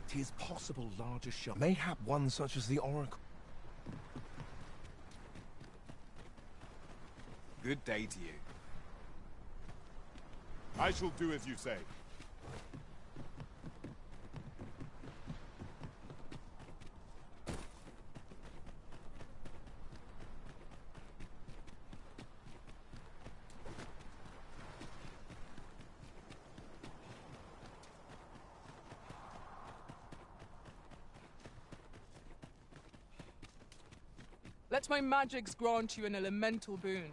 Tis possible larger shot. Mayhap one such as the Oracle. Good day to you. I shall do as you say. Let my magics grant you an elemental boon.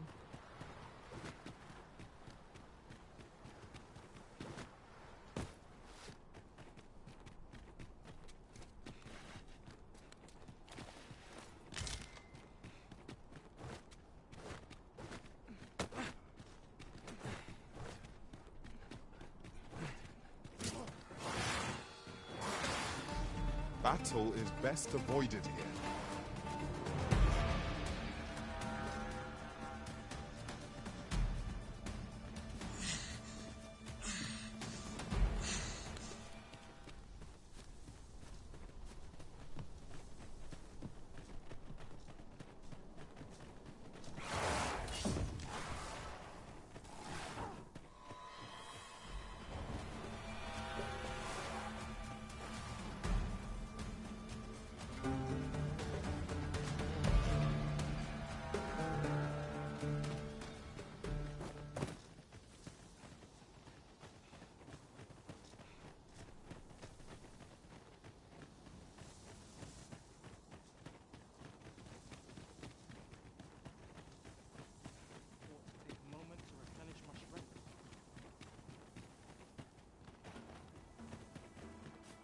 Battle is best avoided here.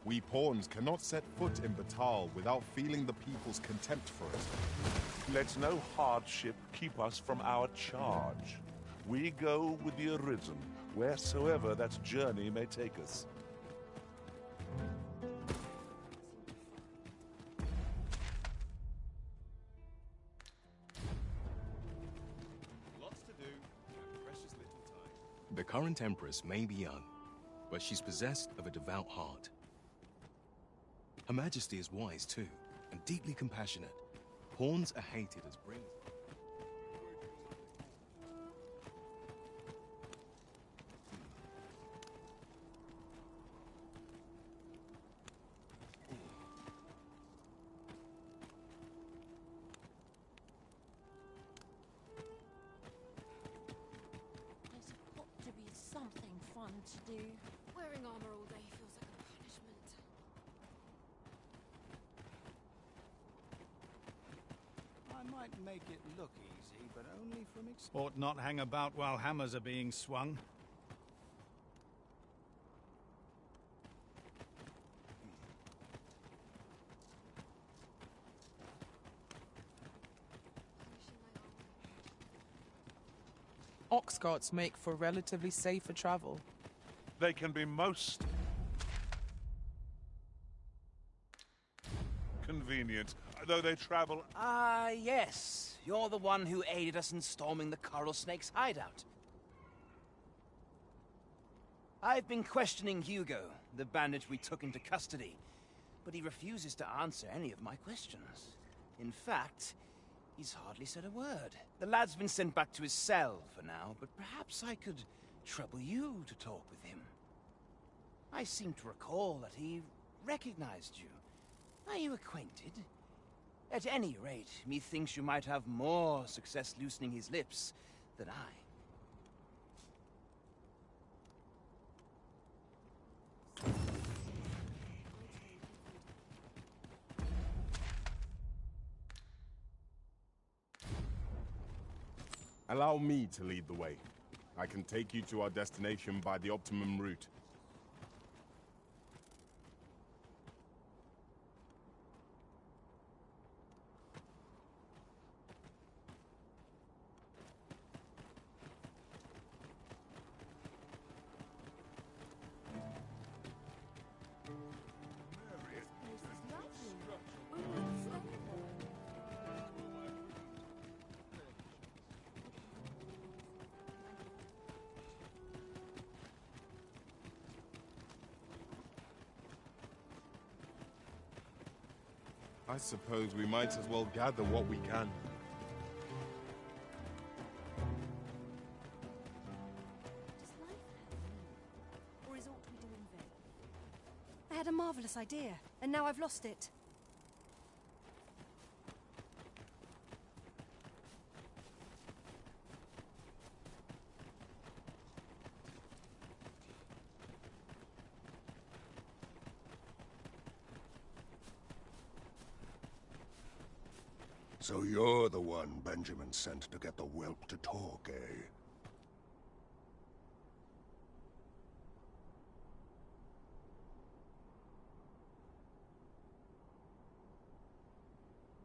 We pawns cannot set foot in Batal without feeling the people's contempt for it. Let no hardship keep us from our charge. We go with the Arisen, wheresoever that journey may take us. Lots to do, and precious little time. The current Empress may be young, but she's possessed of a devout heart. Her Majesty is wise too, and deeply compassionate. Pawns are hated as brings. There's got to be something fun to do. Wearing armor all day feels like a punishment. I might make it look easy, but only from Ought not hang about while hammers are being swung. Ox carts make for relatively safer travel. They can be most convenient, though they travel. Ah, yes. You're the one who aided us in storming the Coral Snake's hideout. I've been questioning Hugo, the bandit we took into custody, but he refuses to answer any of my questions. In fact, he's hardly said a word. The lad's been sent back to his cell for now, but perhaps I could trouble you to talk with him. I seem to recall that he recognized you. Are you acquainted? At any rate, methinks you might have more success loosening his lips than I. Allow me to lead the way. I can take you to our destination by the optimum route. I suppose we might as well gather what we can. Or is aught we do in vain? I had a marvelous idea, and now I've lost it. So you're the one Benjamin sent to get the whelp to talk, eh?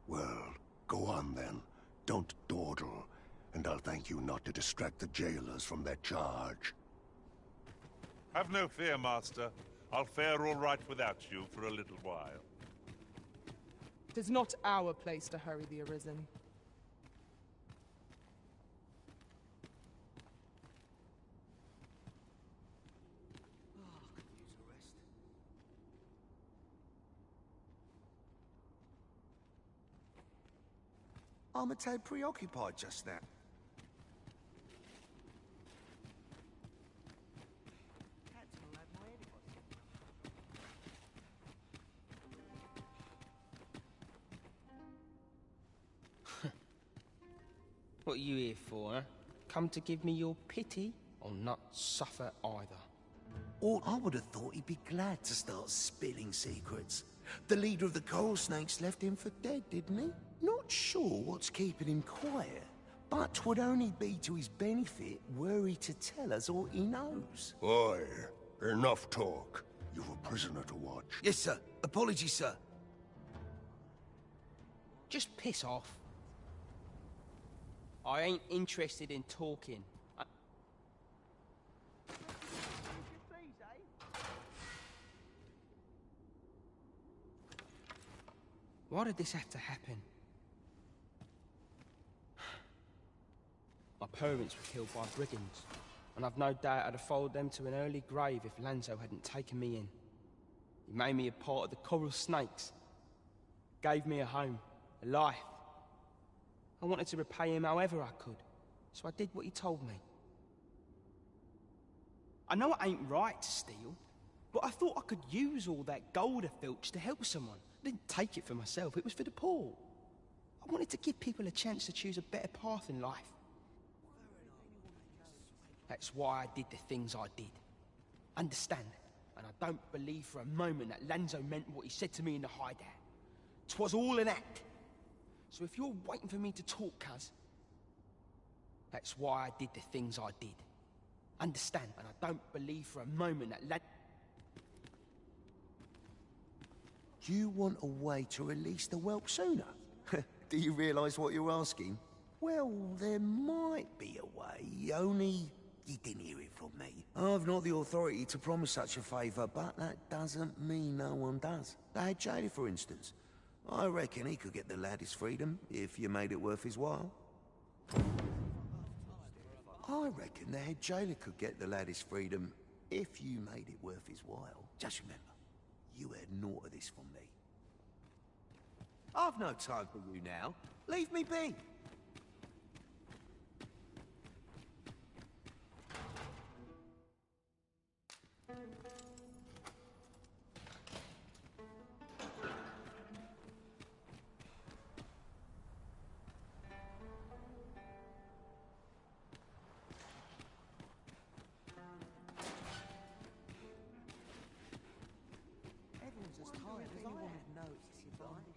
Well, go on then. Don't dawdle, and I'll thank you not to distract the jailers from their charge. Have no fear, Master. I'll fare all right without you for a little while. It is not our place to hurry the Arisen. I'm a tad preoccupied just now. What are you here for, huh? Come to give me your pity, or not suffer either? Or I would have thought he'd be glad to start spilling secrets. The leader of the Coral Snakes left him for dead, didn't he? Not sure what's keeping him quiet, but 'twould only be to his benefit were he to tell us all he knows. Oi, enough talk. You've a prisoner to watch. Yes, sir. Apologies, sir. Just piss off. I ain't interested in talking. Why did this have to happen? My parents were killed by brigands, and I've no doubt I'd have followed them to an early grave if Lanzo hadn't taken me in. He made me a part of the Coral Snakes. Gave me a home, a life. I wanted to repay him however I could, so I did what he told me. I know it ain't right to steal, but I thought I could use all that gold I filched to help someone. I didn't take it for myself, it was for the poor. I wanted to give people a chance to choose a better path in life. That's why I did the things I did. Understand? And I don't believe for a moment that Lanzo meant what he said to me in the hideout. 'Twas all an act. So if you're waiting for me to talk, cuz, that's why I did the things I did. Understand? And I don't believe for a moment that You want a way to release the whelp sooner? Do you realise what you're asking? Well, there might be a way, only you didn't hear it from me. I've not the authority to promise such a favour, but that doesn't mean no one does. The head jailer, for instance. I reckon he could get the lad his freedom, if you made it worth his while. I reckon the head jailer could get the lad his freedom, if you made it worth his while. Just remember, you heard naught of this from me. I've no time for you now. Leave me be. Everyone's as tired as anyone would know it's divine.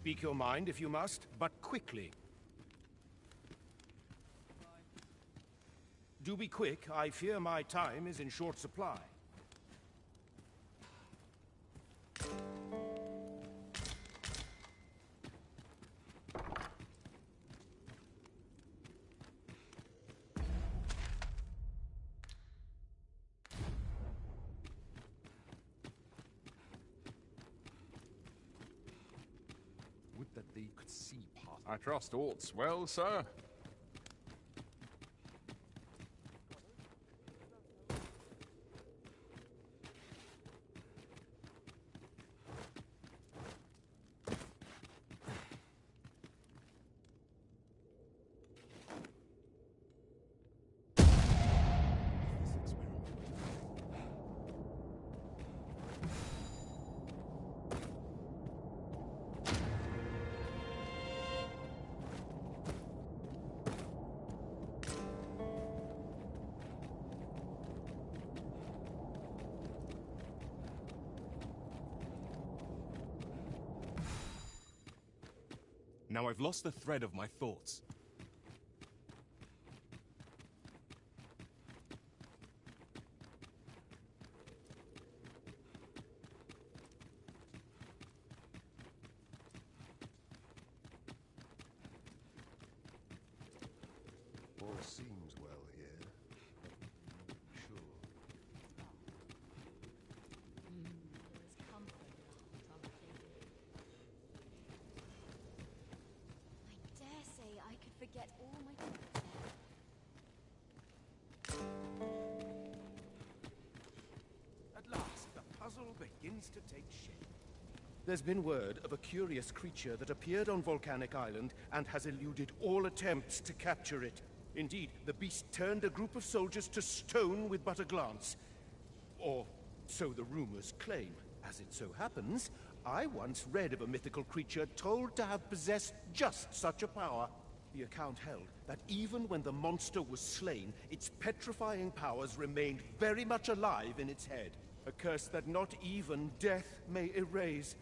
Speak your mind if you must, but quickly. Do be quick. I fear my time is in short supply. Would that thee could see past. I trust aught's well, sir. Now I've lost the thread of my thoughts. All seems well here. Sure. I dare say I could forget all my... At last, the puzzle begins to take shape. There's been word of a curious creature that appeared on Volcanic Island and has eluded all attempts to capture it. Indeed, the beast turned a group of soldiers to stone with but a glance. Or so the rumors claim. As it so happens, I once read of a mythical creature told to have possessed just such a power. The account held that even when the monster was slain, its petrifying powers remained very much alive in its head. A curse that not even death may erase.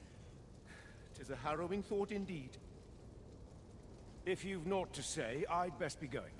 'Tis a harrowing thought indeed. If you've naught to say, I'd best be going.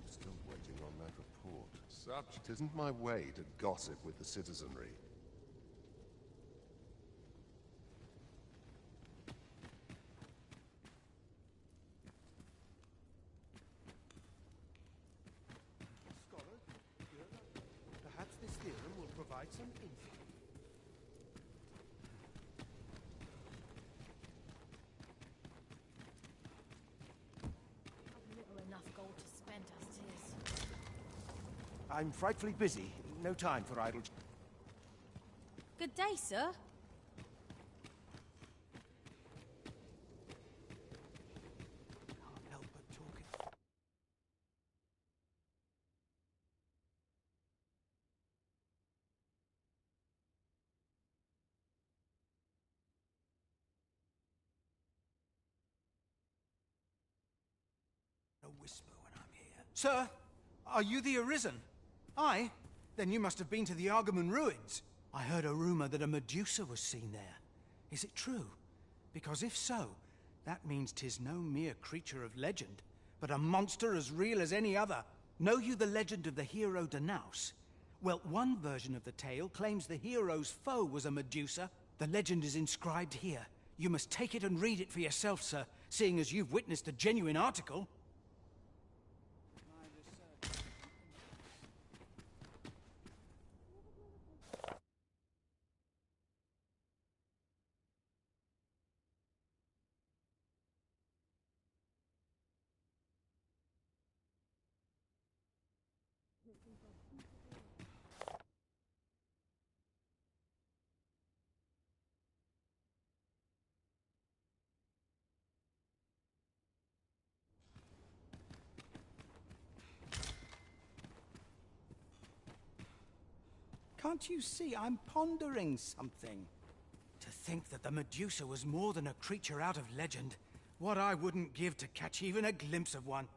Still waiting on that report. Such it isn't my way to gossip with the citizenry. Scholar, perhaps this theorem will provide some insight. I've little enough gold to spend as it is. I'm frightfully busy. No time for idle... Good day, sir. Can't help but talking. A whisper when I'm here. Sir, are you the Arisen? Aye? Then you must have been to the Argamon ruins. I heard a rumor that a Medusa was seen there. Is it true? Because if so, that means 'tis no mere creature of legend, but a monster as real as any other. Know you the legend of the hero Danaus? Well, one version of the tale claims the hero's foe was a Medusa. The legend is inscribed here. You must take it and read it for yourself, sir, seeing as you've witnessed a genuine article. Can't you see I'm pondering something? To think that the Medusa was more than a creature out of legend. What I wouldn't give to catch even a glimpse of one.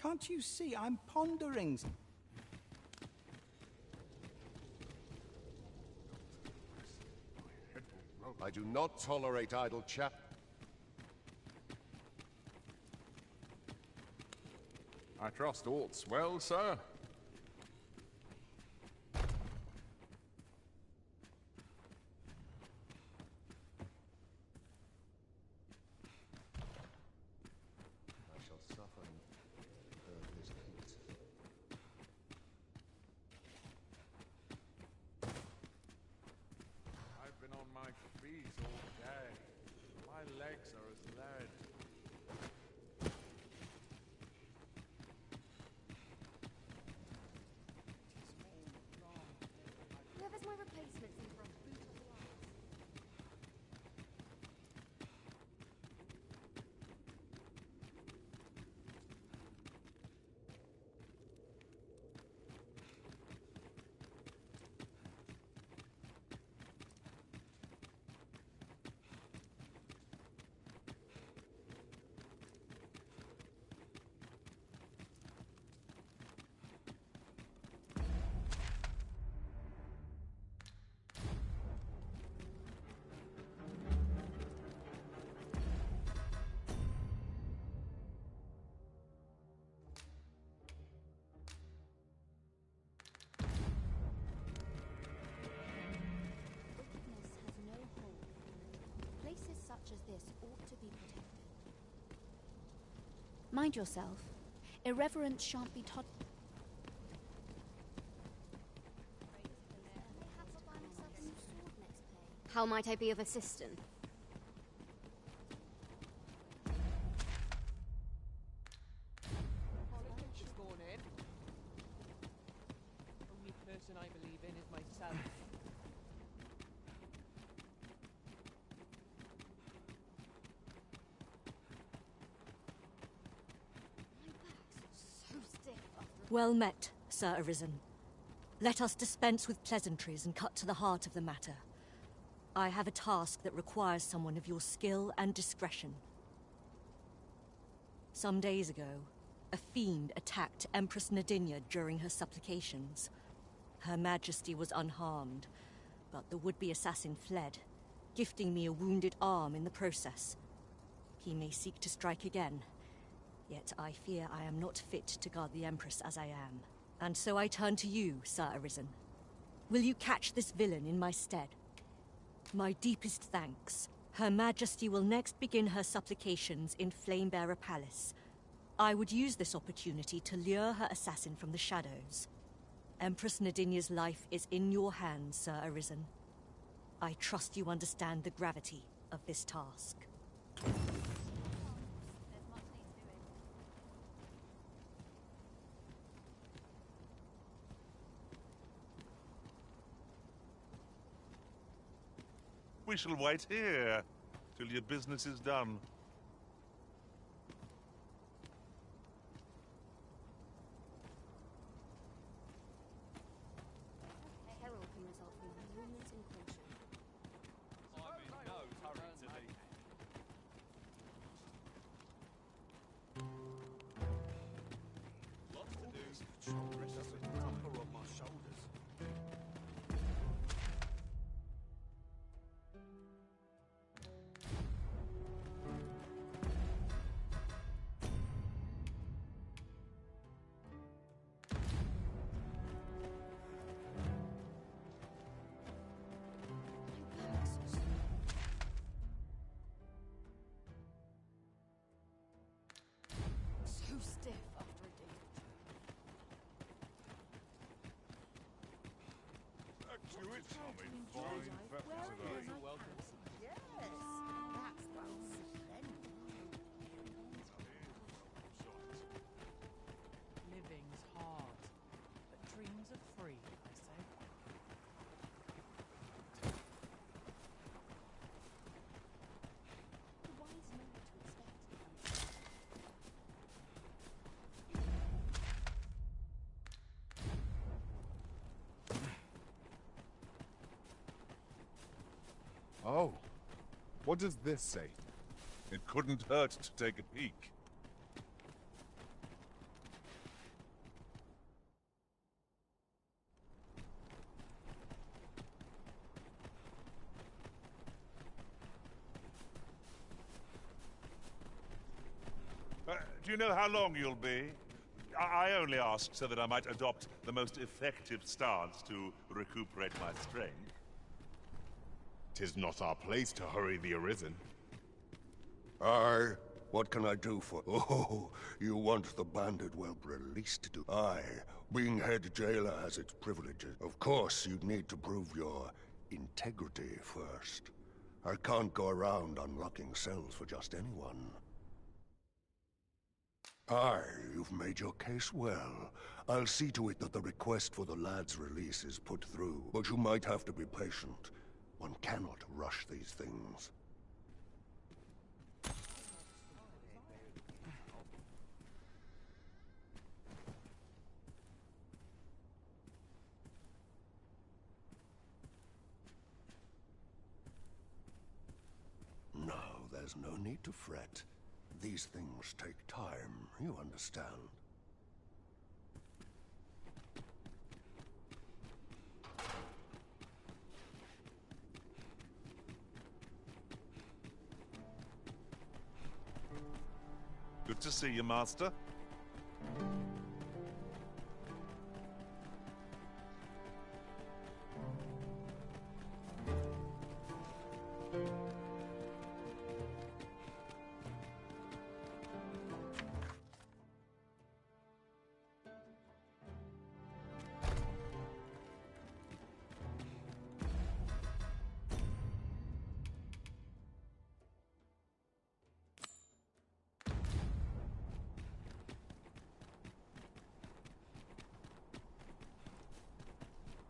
Can't you see I'm pondering? I do not tolerate idle chat. I trust all's well, sir. I shall suffer this heat. I've been on my feet all day. My legs are as lead. Whoever's my replacement in for a boot of the arms. Such as this ought to be protected. Mind yourself. Irreverence shan't be taught. How might I be of assistance? This morning. Only person I believe in is myself. Well met, Sir Arisen. Let us dispense with pleasantries and cut to the heart of the matter. I have a task that requires someone of your skill and discretion. Some days ago, a fiend attacked Empress Nadinia during her supplications. Her Majesty was unharmed, but the would-be assassin fled, gifting me a wounded arm in the process. He may seek to strike again. Yet I fear I am not fit to guard the Empress as I am. And so I turn to you, Sir Arisen. Will you catch this villain in my stead? My deepest thanks. Her Majesty will next begin her supplications in Flamebearer Palace. I would use this opportunity to lure her assassin from the shadows. Empress Nadinia's life is in your hands, Sir Arisen. I trust you understand the gravity of this task. We shall wait here till your business is done. Peril can result from moments in caution. I'm in no hurry to leave. Lots to do. Just a number on my shoulders. So stiff after a day. Back to it, I'm in fine fettle today. Yes, that's well splendid. Oh. What does this say? It couldn't hurt to take a peek. Do you know how long you'll be? I only asked so that I might adopt the most effective stance to recuperate my strength. 'Tis not our place to hurry the Arisen. Aye. What can I do for... Oh, you want the bandit whelp released, do... Aye. Being head jailer has its privileges. Of course, you'd need to prove your integrity first. I can't go around unlocking cells for just anyone. Aye, you've made your case well. I'll see to it that the request for the lad's release is put through, but you might have to be patient. One cannot rush these things. No, there's no need to fret. These things take time, you understand. Good to see you, Master.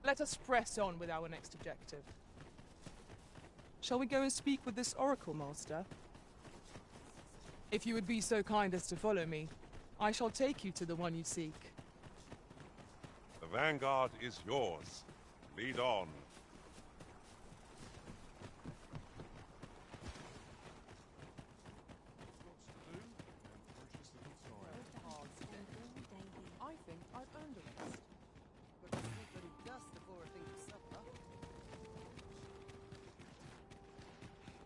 Let us press on with our next objective. Shall we go and speak with this Oracle Master? If you would be so kind as to follow me, I shall take you to the one you seek. The Vanguard is yours. Lead on. I think I've earned a rest.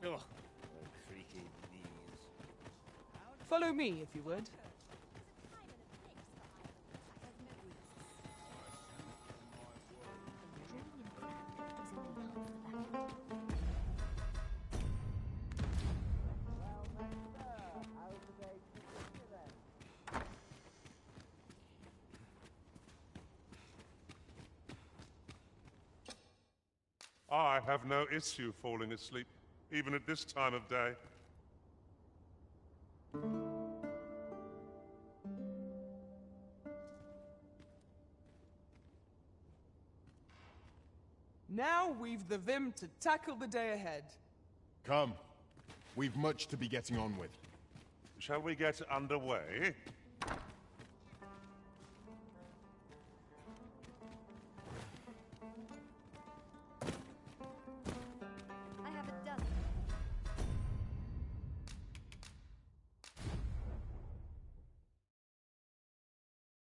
Oh, creaky knees. Follow me, if you would. I have no issue falling asleep, even at this time of day. Now we've the vim to tackle the day ahead. Come. We've much to be getting on with. Shall we get underway?